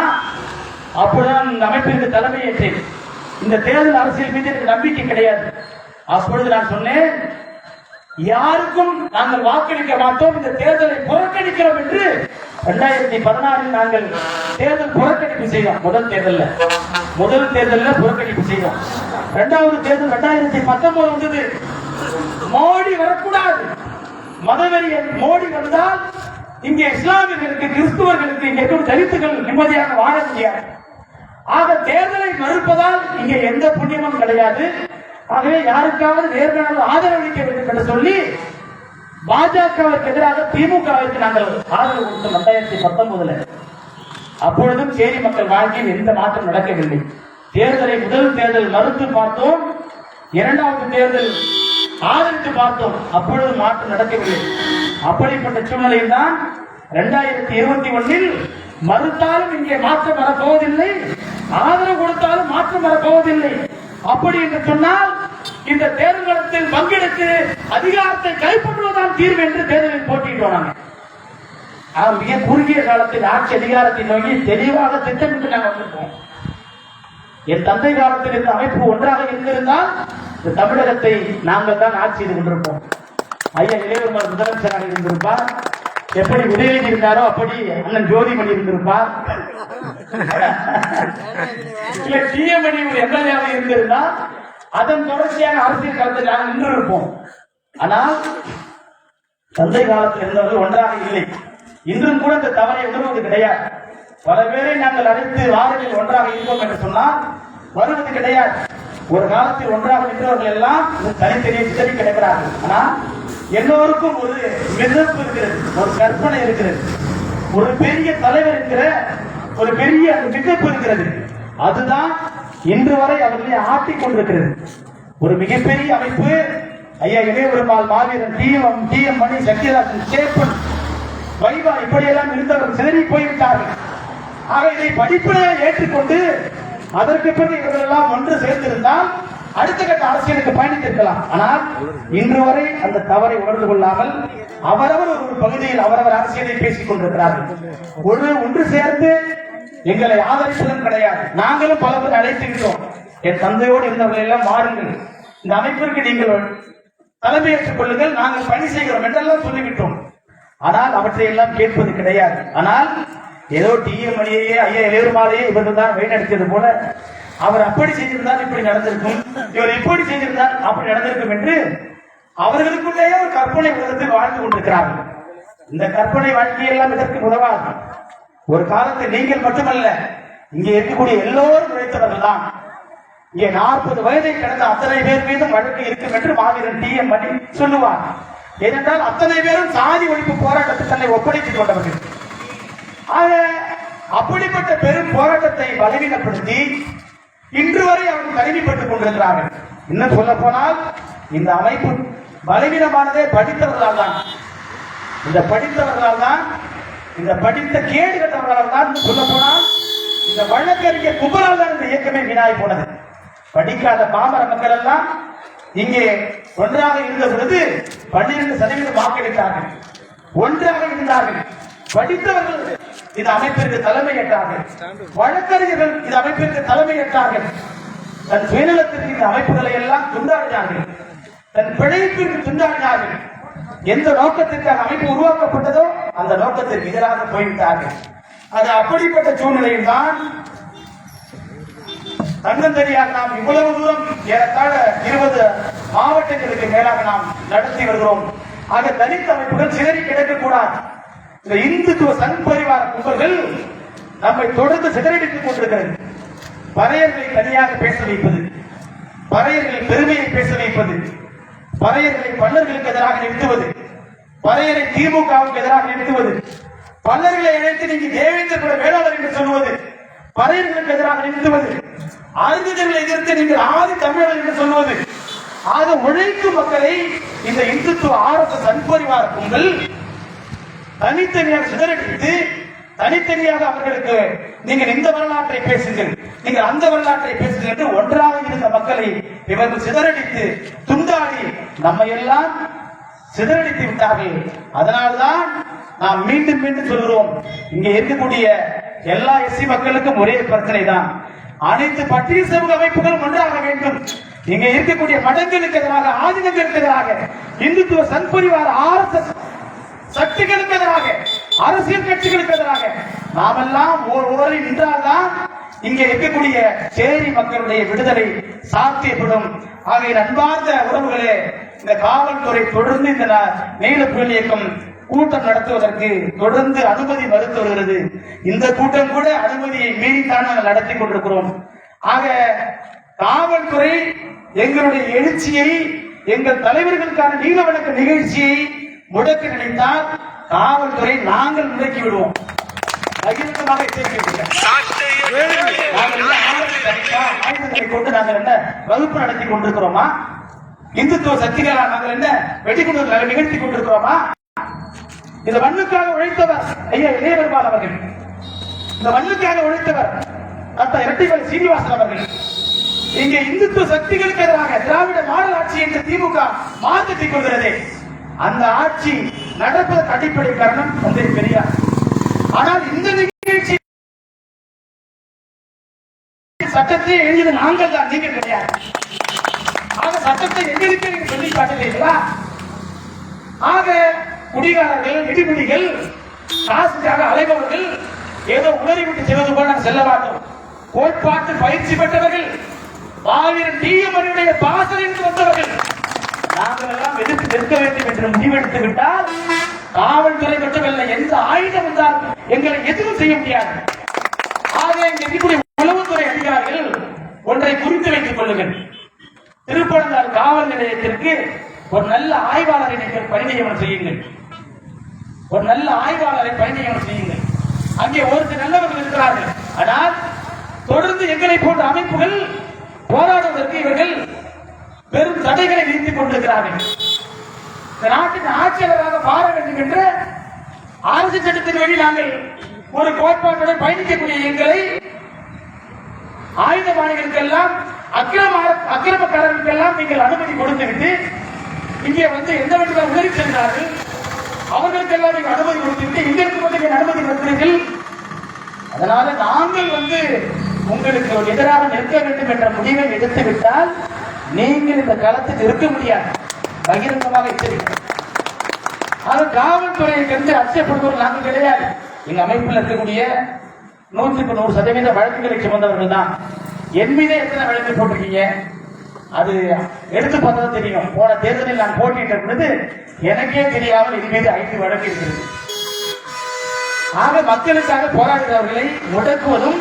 அப்பொழுதுதான் இந்த அமைப்பிற்கு தலைமையேற்றேன். இந்த தேர்தல் அரசியல் மீது எனக்கு நம்பிக்கை கிடையாது. அப்பொழுது நான் சொன்னேன், யாருக்கும் நாங்கள் வாக்களிக்க மாட்டோம், இந்த தேர்தலை புறக்கணிக்கிறோம் என்று 2016 நாங்கள் தேர்தல் புறக்கணிப்பு செய்தோம். முதல் தேர்தலில் புறக்கணிப்பு செய்தோம். இரண்டாவது தேர்தல் 2019 வந்தது. மோடி வரக்கூடாது, மதவெறியன் மோடி வந்தால் இங்கே இஸ்லாமியர்களுக்கு, கிறிஸ்துவர்களுக்கு, இங்கே இருக்கும் தலித்துகள் நிம்மதியாக வாழ முடியாது. ஆக தேர்தலை மறுப்பதால் இங்கே எந்த புண்ணியமும் கிடையாது. ஆகவே யாருக்காவது நேர்மையாக ஆதரவளிக்க வேண்டும் என்று சொல்லி பாஜகவிற்கு எதிராக திமுகவிற்கு நாங்கள் ஆதரவு கொடுத்தோம் 2019. அப்பொழுதும் சேரி மக்கள் வாழ்க்கையில் எந்த மாற்றம் நடக்கவில்லை. தேர்தலை முதல் தேர்தல் மறுத்து பார்த்தோம், இரண்டாவது தேர்தல் ஆதரித்து பார்த்தோம், அப்பொழுது மாற்றம் நடக்கவில்லை. அப்படிப்பட்ட சூழ்நிலையில் தான் 2021 மறுத்தாலும் இங்கே மாற்றம் வரப்போவதில்லை, ஆதரவு கொடுத்தாலும் மாற்றம் வரப்போவதில்லை. அப்படி என்று சொன்னால் இந்த தேர்தலில் பங்கெடுத்து அதிகாரத்தை கைப்பற்றுவதுதான் தீர்வு என்று தேர்தலில் போட்டியிட்டோம். நாங்கள் மிக குறுகிய காலத்தில் ஆட்சி அதிகாரத்தை நோக்கி தெளிவாக திட்டமிட்டு நாங்கள் வந்திருக்கோம். என் தந்தை காலத்தில் இந்த அமைப்பு ஒன்றாக இருந்திருந்தால் இந்த தமிழகத்தை நாங்கள் தான் ஆட்சி செய்து கொண்டிருப்போம். ஐயா இளையவர் முதலமைச்சராக இருந்திருப்பார், எப்படி உதயநிதி இருந்தாரோ அப்படி அண்ணன் ஜோதிமணி இருந்திருப்பார், இல்ல டிஎம்மணி ஒரு எம்எல்ஏவாக இருந்திருந்தால் அதன் தொடர்ச்சியாக அரசியல் களத்தில் நாங்கள் நின்று இருப்போம். ஆனால் தந்தை காலத்தில் இருந்தவர்கள் ஒன்றாக இல்லை. இன்றும் கூட இந்த தவறை உணர்வது கிடையாது. பல பேரை நாங்கள் அழைத்து வாரத்தில் ஒன்றாக இருப்போம் என்று சொன்னால் வருவது கிடையாது. ஒரு காலத்தில் ஒன்றாக நின்றவர்கள் எல்லாம் தனித்தனியே சிதறி கிடக்கிறார்கள். ஆனால் எல்லோருக்கும் ஒரு மிதப்பு இருக்கிறது, ஒரு கற்பனை இருக்கிறது, ஒரு பெரிய தலைவர் இருக்கிற ஒரு பெரிய மிதப்பு இருக்கிறது. அதுதான் இன்று வரை அவர்களை ஆட்டிக் கொண்டிருக்கிறது. ஒரு மிகப்பெரிய அமைப்பு ஐயா இளையபெருமாள், மாவீரன், டிஎம் மணி, சத்யராஜன், சேப்பன், வைவா இப்படியெல்லாம் இருந்தவர்கள் சிதறி போய்விட்டார்கள். ஆக இதை படிப்பினையை ஏற்றுக்கொண்டு அதற்கு பிறகு இவர்கள் எல்லாம் ஒன்று சேர்ந்திருந்தால் அடுத்த கட்ட அரசியலுக்கு பயணித்திருக்கலாம். ஆனால் இன்று வரை அந்த தவறை உணர்ந்து கொள்ளாமல் அவரவர் ஒரு பகுதியில் அவரவர் அரசியலை பேசிக் கொண்டிருக்கிறார்கள். ஒன்று சேர்ந்து எங்களை ஆதரிப்பதும் கிடையாது. நாங்களும் பல பேர் அழைத்திருக்கிறோம். என் தந்தையோடு இருந்தவர்கள் எல்லாம் மாறுங்கள், இந்த அமைப்பிற்கு நீங்கள் தலைமையேற்றுக் கொள்ளுங்கள், நாங்கள் பணி செய்கிறோம் என்றெல்லாம் சொல்லிவிட்டோம். ஆனால் அவற்றை எல்லாம் கேட்பது கிடையாது. ஆனால் ஏதோ டிஎம் மணியையே ஐயா இளையபெருமாளையே இவர்கள் தான் வழிநடத்தியது போல அவர் அப்படி செய்திருந்தால் இப்படி நடந்திருக்கும், இவர் இப்படி செய்திருந்தால் அப்படி நடந்திருக்கும் என்று அவர்களுக்குள்ளேயே ஒரு கற்பனை உலகத்தில் வாழ்ந்து கொண்டிருக்கிறார்கள். இந்த கற்பனை வாழ்க்கையெல்லாம் இதற்கு உதவாது. ஒரு காலத்தில் நீங்கள் மட்டுமல்ல, இங்கே இருக்கக்கூடிய எல்லோரும் உழைத்தவர்கள் தான். இங்கே 40 வயதை கடந்த அத்தனை பேர் மீதும் வழக்கு இருக்கும் என்று மாவீரன் டிஎம் மணி சொல்லுவார். ஏனென்றால் அத்தனை பேரும் சாதி ஒழிப்பு போராட்டத்தில் தன்னை ஒப்படைத்துக் கொண்டவர்கள். ஆக அப்படிப்பட்ட பெரும் போராட்டத்தை பலவீனப்படுத்தி இன்று வரை அவர்கள் தனிமைப்பட்டுக் கொண்டிருக்கிறார்கள். இன்னும் சொல்ல போனால் இந்த அமைப்பு பலவீனமானதே படித்தவர்களால் தான். இந்த படித்தவர்களால் தான், இந்த படித்த கேடு கட்டவர்களால் தான் சொல்ல போனால் இந்த வழக்கறிஞர் கும்பலால் தான் இந்த இயக்கமே வீணாய் போனது. படிக்காத பாமர மக்கள் எல்லாம் இங்கே ஒன்றாக இருந்த பொழுது 12% வாக்களித்தார்கள். ஒன்றாக இருந்தார்கள். படித்தவர்கள் இந்த அமைப்பிற்கு தலைமையேற்றார்கள், வழக்கறிஞர்கள் இந்த அமைப்பிற்கு தலைமையேற்றார்கள். தன் சுயநலத்திற்கு இந்த அமைப்புகளை எல்லாம் துண்டாடினார்கள், தன் பிழைப்பிற்கு துண்டாடினார்கள். எந்த நோக்கத்திற்காக அமைப்பு உருவாக்கப்பட்டதோ அந்த நோக்கத்திற்கு எதிராக போய்விட்டார்கள். அது அப்படிப்பட்ட சூழ்நிலையில் தான் தன்னந்தனியாக நாம் இவ்வளவு தூரம் ஏறத்தாழ 20 மாவட்டங்களுக்கு மேலாக நாம் நடத்தி வருகிறோம். ஆக தனித்த அமைப்புகள் சிதறி கிடக்கக்கூடாது. இந்த இந்துத்துவ சங் பரிவார கும்பல்கள் நம்மை தொடர்ந்து சிதறடித்துக் கொண்டிருக்கிறது. பறையர்களை தனியாக பேச வைப்பது, பறையர்களின் பெருமையை பேச வைப்பது, பறையர்களை பல்லர்களுக்கு எதிராக நிறுத்துவது, பறையரை திமுகவுக்கு எதிராக நிறுத்துவது, பல்லர்களை இணைத்து நீங்க தேவேந்திர குல வேளாளர் என்று சொல்வது, பறையர்களுக்கு எதிராக நிறுத்துவது, அறிஞர்களை எதிர்த்து நீங்கள் ஆதி தமிழர் என்று சொல்வது, ஆக உழைக்கும் மக்களை இந்த இந்துத்துவ RSS சன்பரிவார கும்பல் தனித்தனியாக சிதறடித்து, தனித்தனியாக அவர்களுக்கு நீங்கள் இந்த வரலாற்றை பேசுங்கள், நீங்கள் அந்த வரலாற்றை பேசுங்கள் என்று ஒன்றாக இருந்த மக்களை இவர்கள் சிதறடித்து துண்டாடி நம்ம எல்லாம் சிதறடித்து விட்டார்கள். அதனால்தான் நாம் மீண்டும் மீண்டும் சொல்கிறோம், இங்க இருக்கக்கூடிய எல்லா எஸ்சி மக்களுக்கும் ஒரே பிரச்சனை தான். அனைத்து பட்டியல் சமூக அமைப்புகளும் ஒன்றாக வேண்டும். இங்க இருக்கக்கூடிய மடங்களுக்கு எதிராக, ஆதினங்களுக்கு எதிராக, இந்துத்துவ சன்பரிவார RSS சக்திகளுக்கு எதிராக, அரசியல் கட்சிகளுக்கு எதிராக நாமெல்லாம் ஓரி நின்றால்தான் இங்கே இருக்கக்கூடிய சேரி மக்களுடைய விடுதலை சாத்தியப்படும். ஆகிய அன்பார்ந்த உறவுகளே, இந்த காவல்துறை தொடர்ந்து இந்த நீல புயல் இயக்கம் கூட்டம் நடத்துவதற்கு தொடர்ந்து அனுமதி மறுத்து வருகிறது. இந்த கூட்டம் கூட அனுமதியை மீறித்தான் நாங்கள் நடத்தி கொண்டிருக்கிறோம். ஆக காவல்துறை எங்களுடைய எழுச்சியை, எங்கள் தலைவர்களுக்கான நீல வழக்க நிகழ்ச்சியை முடக்க நினைத்தால் காவல்துறை நாங்கள் முடக்கி விடுவோம். பகிரங்கமாக ஆயுதங்களை கொண்டு நாங்கள் என்ன வகுப்பு நடத்தி கொண்டிருக்கிறோமா? இந்துத்துவ சக்திகளால் நாங்கள் என்ன வெடிகுண்டு நிகழ்த்தி கொண்டிருக்கிறோமா? இந்த மண்ணுக்காக உழைத்தவர் ஐயா இளையவர்பால் அவர்கள், இந்த மண்ணுக்காக உழைத்தவர் டாக்டர் இரட்டைமலை சீனிவாசன் அவர்கள் இங்கே இந்துத்துவ சக்திகளுக்கு எதிராக திராவிட மாடல் ஆட்சி என்று திமுக மாற்றத்தை கொள்கிறது. அந்த ஆட்சி நடப்பதற்கு அடிப்படை காரணம் தந்தை பெரியார். ஆனால் இந்த நிகழ்ச்சி சட்டத்தை எழுதியது நாங்கள் தான், நீங்கள் கிடையாது. ஆக சட்டத்தை எங்களுக்கு நீங்க சொல்லி காட்டுகிறீர்களா? ஆக குடிகாரர்கள், இடிமுடிகள், காசுக்காக அலைபவர்கள் ஏதோ உணரி விட்டு செல்வது போல நான் செல்ல மாட்டோம். கோட்பாட்டு பயிற்சி பெற்றவர்கள், மாவீரன் டிஎம்னுடைய பாசல் என்று வந்தவர்கள், நாங்கள் எல்லாம் எதிர்த்து நிற்க வேண்டும் என்று முடிவெடுத்து விட்டால் காவல்துறை மட்டுமல்ல, எந்த ஆயுதம் வந்தால் எங்களை எதுவும் செய்ய முடியாது. ஆக இங்கே இருக்கக்கூடிய உளவுத்துறை அதிகாரிகள் ஒன்றை குறித்து வைத்துக் கொள்ளுங்கள். திருப்பனந்தாள் காவல் நிலையத்திற்கு ஒரு நல்ல ஆய்வாளரை நீங்கள் பணி நியமனம் செய்யுங்கள். ஒரு நல்ல ஆய்வாளரை பணி நியமனம் செய்யுங்கள். அங்கே ஒரு நல்லவர்கள் இருக்கிறார்கள். ஆனால் தொடர்ந்து எங்களை போன்ற அமைப்புகள் போராடுவதற்கு இவர்கள் பெரும் தடைகளை விதித்துக் கொண்டிருக்கிறார்கள். இந்த நாட்டின் ஆட்சியாளராக மாற வேண்டும் என்ற அரசு சட்டத்தின் வழி நாங்கள் ஒரு கோட்பாட்டுடன் பயணிக்கக்கூடிய எங்களை ஆயுதபாணிகளுக்கெல்லாம், அக்கிரமக்காரர்களுக்கெல்லாம் நீங்கள் அனுமதி கொடுத்துவிட்டு இங்கே வந்து எந்த வழியில் உதவி சென்றார்கள், அவர்களுக்கெல்லாம் நீங்கள் அனுமதி கொடுத்துவிட்டு எங்களுக்கு மட்டும் அனுமதி கொடுக்கிறீர்கள். அதனால நாங்கள் வந்து உங்களுக்கு எதிராக நிற்க வேண்டும் என்ற முடிவை எடுத்து விட்டால் நீங்கள் இந்த களத்தில் இருக்க முடியாது. பகிரங்கமாக எச்சரிக்கை. காவல்துறையை கண்டு அச்சப்படுபவர்கள் நாங்கள் கிடையாது. எங்க அமைப்பில் இருக்கக்கூடிய 100% வழக்குகளை சுமந்தவர்கள் தான். என் மீதே எத்தனை வழக்கு போட்டிருக்கீங்க அது எடுத்து பார்த்தா தெரியும். போன தேர்தலில் நான் போட்டியிட்ட பொழுது எனக்கே தெரியாமல் என் மீது 5 வழக்கு இருக்கிறது. ஆக மக்களுக்காக போராடுகிறவர்களை முடக்குவதும்,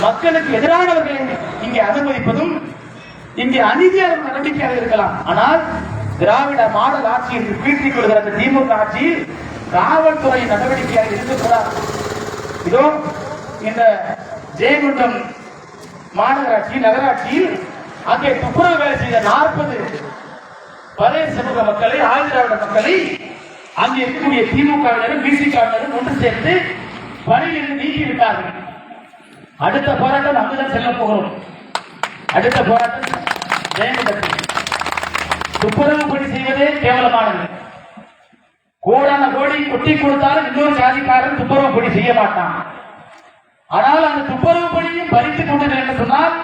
மக்களுக்கு எதிரானவர்களை இங்கே அனுமதிப்பதும் இங்கே அநீதியான நடவடிக்கையாக இருக்கலாம். ஆனால் திராவிட மாடல் ஆட்சி என்று பீட்டிக் கொள்கிற அந்த திமுக ஆட்சியில் காவல்துறை நடவடிக்கையாக இருக்கக்கூடாது. இதோ இந்த ஜெயகுண்டம் மாநகராட்சி, நகராட்சியில் அங்கே துப்புரவு வேலை செய்த 40 பழைய சமூக மக்களை, ஆதிராவிட மக்களை அங்கே இருக்கக்கூடிய திமுகவினரும் பிசிகாவினரும் ஒன்று சேர்த்து பணியிலிருந்து நீக்கிவிட்டார்கள். அடுத்த போராட்டம் அங்குதான் செல்ல போகிறோம். அடுத்த போராட்டம் ஜெயகுண்டத்தில். துப்புரவு பணி செய்வதே கேவலமானது. கோடான கோடி கொட்டி கொடுத்தாலும் இன்னொரு சாதிக்காரன் துப்புரவு பணி செய்ய மாட்டான். ஆனால் அந்த துப்புரவு பணியும் பறித்துக் கொண்டது என்று சொன்னால்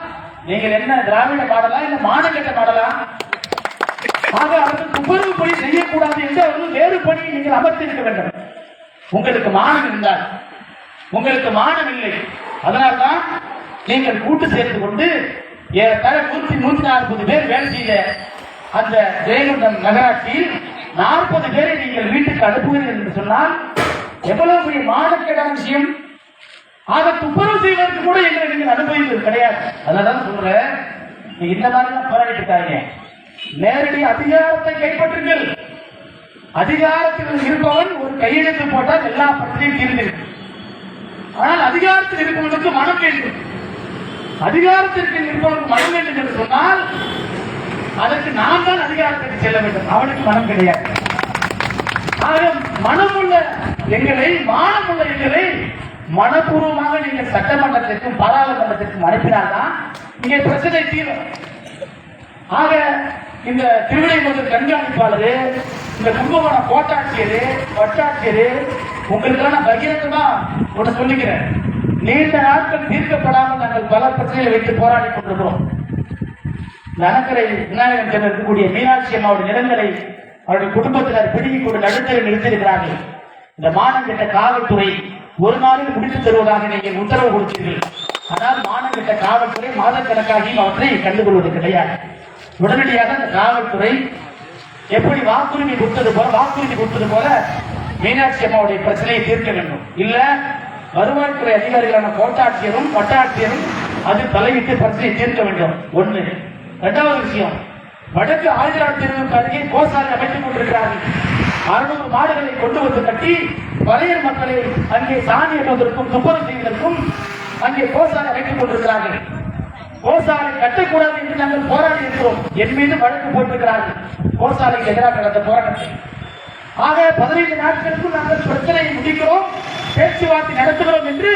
நீங்கள் என்ன திராவிட மாடலா இல்ல மாநில மாடலா? ஆக அவர்கள் துப்புரவு பணி செய்யக்கூடாது என்று அவர்கள் வேறு பணியை நீங்கள் அமர்த்திருக்க வேண்டும். உங்களுக்கு மானம் இருந்தால், உங்களுக்கு மானம் இல்லை. அதனால்தான் நீங்கள் கூட்டு சேர்த்து கொண்டு 140 பேர் வேலை செய்த அந்த ஜெயகுண்டம் நகராட்சியில் 40 பேரை நீங்கள் வீட்டுக்கு அனுப்புகிறீர்கள் என்று சொன்னால் எவ்வளவு பெரிய மானக்கேடான விஷயம். ஆக துப்புரவு செய்வதற்கு கூட எங்களை நீங்கள் அனுபவிப்பது கிடையாது. அதனால சொல்றேன், இந்த மாதிரி போராடிட்டு இருக்காங்க. நேரடி அதிகாரத்தை கைப்பற்றுங்கள். அதிகாரத்தில் இருப்பவன் ஒரு கையெழுத்து போட்டால் எல்லா பிரச்சனையும் தீர்ந்திருக்கு. ஆனால் அதிகாரத்தில் இருப்பவனுக்கு மனம் வேண்டும். அதிகாரத்திற்கு இருப்பவனுக்கு மனம் வேண்டும் என்று சொன்னால் அதற்கு நாம் தான் அதிகாரத்திற்கு செல்ல வேண்டும். அவனுக்கு மனம் கிடையாது. ஆக மனமுள்ள எங்களை, மானமுள்ள எங்களை மனப்பூர்வமாக நீங்கள் சட்டமன்றத்திற்கும் பாராளுமன்றத்திற்கும் அனுப்பினால்தான் இங்கே பிரச்சனை தீரும். ஆக இந்த திருவிடைமருதூர் கண்காணிப்பாளர், இந்த கும்பகோணம் கோட்டாட்சியர், வட்டாட்சியர், உங்களுக்கான பகிரங்கமா ஒன்று சொல்லிக்கிறேன். நீண்ட நாட்கள் தீர்க்கப்படாமல் நாங்கள் பல பிரச்சனைகளை வைத்து போராடி கொண்டிருக்கிறோம். நனக்கரை விநாயகன் சென்ன இருக்கக்கூடிய மீனாட்சி அம்மாவுடைய நிலங்களை அவருடைய குடும்பத்தினர் பிடிக்கிக் கொண்டு நடுத்தரை நிறுத்தியிருக்கிறார்கள். இந்த மானங்கெட்ட காவல்துறை ஒரு நாளில் முடித்து தருவதாக நீங்கள் உத்தரவு கொடுத்தீர்கள். ஆனால் மானங்கெட்ட காவல்துறை மாதக்கணக்காகியும் அவற்றை கண்டுகொள்வது கிடையாது. உடனடியாக அந்த காவல்துறை எப்படி வாக்குரிமை கொடுத்தது போல மீனாட்சி அம்மாவுடைய பிரச்சனையை தீர்க்க வேண்டும். இல்ல வருவாய்த்துறை அதிகாரிகளான கோட்டாட்சியரும் வட்டாட்சியரும் அது தலையிட்டு பிரச்சனையை தீர்க்க வேண்டும். ஒன்று. இரண்டாவது விஷயம், வடக்கு ஆயிரம் தெருவுக்கு அருகே கோசாலை அமைத்துக் கொண்டிருக்கிறார்கள். 600 மாடுகளை கொண்டு வந்து கட்டி வரையர் மக்களை அங்கே சாணி என்பதற்கும் துப்புரவு செய்வதற்கும் அங்கே கோசாலை அமைத்துக் கொண்டிருக்கிறார்கள். கோசாலை கட்டக்கூடாது என்று நாங்கள் போராடி இருக்கிறோம். என் மீது வழக்கு போட்டிருக்கிறார்கள் கோசாலைக்கு எதிராக நடந்த போராட்டத்தை. ஆக 15 நாட்களுக்கும் நாங்கள் பிரச்சனையை முடிக்கிறோம், பேச்சுவார்த்தை நடத்துகிறோம் என்று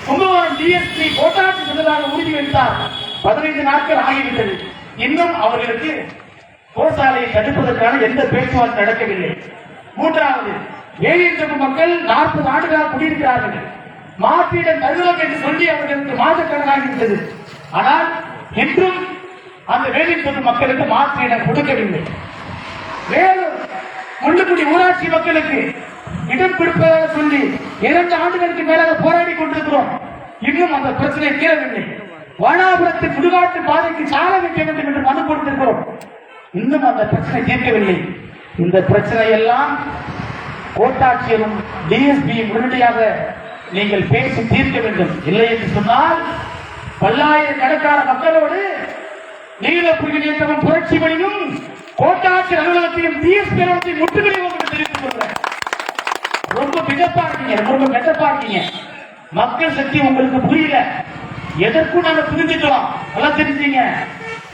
கும்பகோணம் டிஎஸ்பி கோட்டாட்சி முதலாக உறுதியளித்தார். 15 நாட்கள் ஆகிவிட்டது. இன்னும் அவர்களுக்கு கோசாலையை தடுப்பதற்கான எந்த பேச்சுவார்த்தை நடக்கவில்லை. மூன்றாவது, வேலியன் மக்கள் 40 ஆண்டுகளாக குடியிருக்கிறார்கள். மாற்றிடம் தருகிறோம் என்று சொல்லி அவர்களுக்கு மாதக்கணக்காகிவிட்டது. ஆனால் இன்றும் அந்த வேலியன் மக்களுக்கு மாற்றிடம் கொடுக்கவில்லை. வேலூர் முள்ளுக்குடி ஊராட்சி மக்களுக்கு இடம் கொடுப்பதாக சொல்லி 2 ஆண்டுகளுக்கு மேலாக போராடி கொண்டிருக்கிறோம். இன்னும் அந்த பிரச்சனை தீரவில்லை. வானாபுரத்து சுடுகாட்டு பாதைக்கு சால வைக்க வேண்டும் என்று மனு கொடுத்திருக்கிறோம். இன்னும் அந்த பிரச்சனை தீர்க்கவில்லை. இந்த பிரச்சனை எல்லாம் கோட்டாட்சியரும் டிஎஸ்பியும் உடனடியாக நீங்கள் பேசி தீர்க்க வேண்டும். இல்லை என்று சொன்னால் பல்லாயிரக்கணக்கான மக்களோடு நீலப்புலிகள் இயக்கமும் புரட்சி பணியும் கோட்டாட்சி அலுவலகத்தையும் டிஎஸ்பி அலுவலகத்தையும் முற்றுகையிடுவோம் என்று தெரிவித்துக் கொள்கிறேன். ரொம்ப மிகப்பா இருக்கீங்க, ரொம்ப மெட்டப்பா இருக்கீங்க. மக்கள் சக்தி உங்களுக்கு புரியல. எதற்கும் நாங்க புரிஞ்சுக்கிறோம், எல்லாம் தெரிஞ்சீங்க.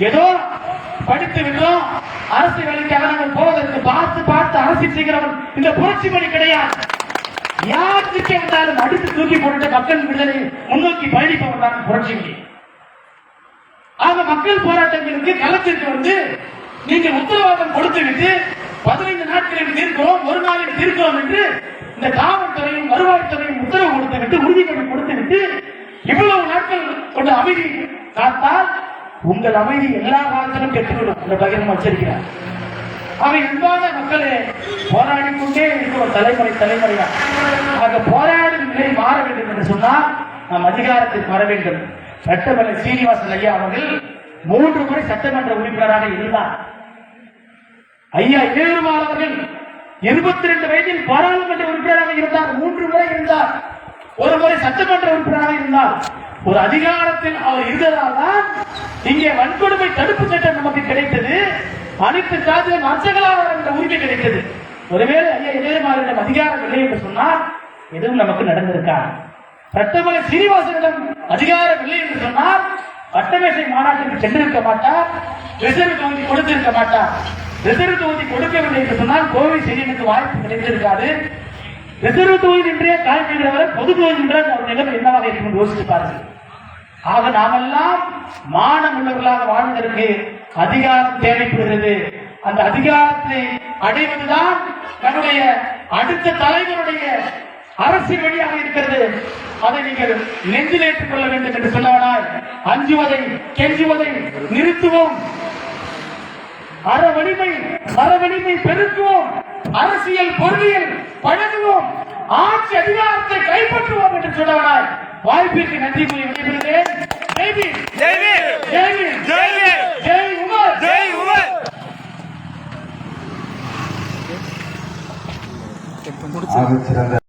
ஏதோ படித்து விட்டோம், அரசு வேலைக்காக நாங்கள் போவதற்கு பார்த்து அரசியல் செய்கிறவன் இந்த புரட்சி பணி கிடையாது. யார் திட்ட வந்தாலும் அடித்து தூக்கி போட்டு மக்கள் விடுதலை முன்னோக்கி பயணிப்பவன் தான் புரட்சி பணி. ஆக மக்கள் போராட்டங்களுக்கு களத்திற்கு வந்து நீங்கள் உத்தரவாதம் கொடுத்து விட்டு 15 நாட்களில் தீர்க்கிறோம், ஒரு நாளில் தீர்க்கிறோம் என்று இந்த காவல்துறையும் வருவாய்த்துறையும் உத்தரவு கொடுத்து விட்டு உறுதிமொழி கொடுத்து விட்டு இவ்வளவு நாட்கள் கொண்ட அமைதி காத்தால் உங்கள் அமைதி எல்லா காலத்திலும் கெட்டுவிடும் என்ற பகிர்ந்து வச்சிருக்கிறார். அவை அன்பான மக்களே, போராடி கொண்டே இருக்கிறோம் தலைமுறையா. ஆக போராடும் நிலை மாற வேண்டும் என்று சொன்னால் நாம் அதிகாரத்தில் வர வேண்டும். சட்டமன்ற சீனிவாசன் ஐயா அவர்கள் 3 முறை சட்டமன்ற உறுப்பினராக இருந்தார். ஐயா ஏழுமால் அவர்கள் 22 வயதில் பாராளுமன்ற உறுப்பினராக இருந்தார். 3 முறை இருந்தார். ஒரு முறை சட்டமன்ற உறுப்பினராக இருந்தார். ஒரு அதிகாரத்தில் அவர் இருந்ததால் தான் இங்கே வன்கொடுமை தடுப்பு சட்டம் நமக்கு கிடைத்தது. அனைத்து சாதியும் அர்ச்சகலாளர் என்ற உரிமை கிடைத்தது. ஒருவேளை ஐயா இளையமாரிடம் அதிகாரம் இல்லை என்று சொன்னால் எதுவும் நமக்கு நடந்திருக்காது. சட்டமன்ற சீனிவாசனிடம் அதிகாரம் இல்லை என்று சொன்னால் பட்டமேசை மாநாட்டிற்கு சென்றிருக்க மாட்டார், ரிசர்வ் தொகுதி கொடுத்திருக்க மாட்டார். ரிசர்வ் தொகுதி கொடுக்கவில்லை என்று சொன்னால் கோவை செய்திக்கு வாய்ப்பு கிடைத்திருக்காது. ரிசர்வ் தொகுதி என்றே காய்கிறவரை பொது தொகுதி என்றால் அவர் நிலைமை என்னவாக இருக்கும் யோசித்து பாருங்கள். ஆக நாமெல்லாம் மானம் உள்ளவர்களாக வாழ்வதற்கு அதிகாரம் தேவைப்படுகிறது. அந்த அதிகாரத்தை அடைவதுதான் நம்முடைய அடுத்த தலைவருடைய அரசியல் வழியாக இருக்கிறது. அதை நீங்கள் நெஞ்சில் ஏற்றுக் கொள்ள வேண்டும் என்று சொன்னவனாய் அஞ்சுவதை கெஞ்சுவதை நிறுத்துவோம். அறவலிமை பெருக்குவோம். அரசியல் பொருளியல் பழகுவோம். ஆட்சி அதிகாரத்தை கைப்பற்றுவோம் என்று சொன்னவனாய் வாய்ப்பிற்கு நன்றி கூறி விடைபெறுகிறேன். ஜெய் உமர்.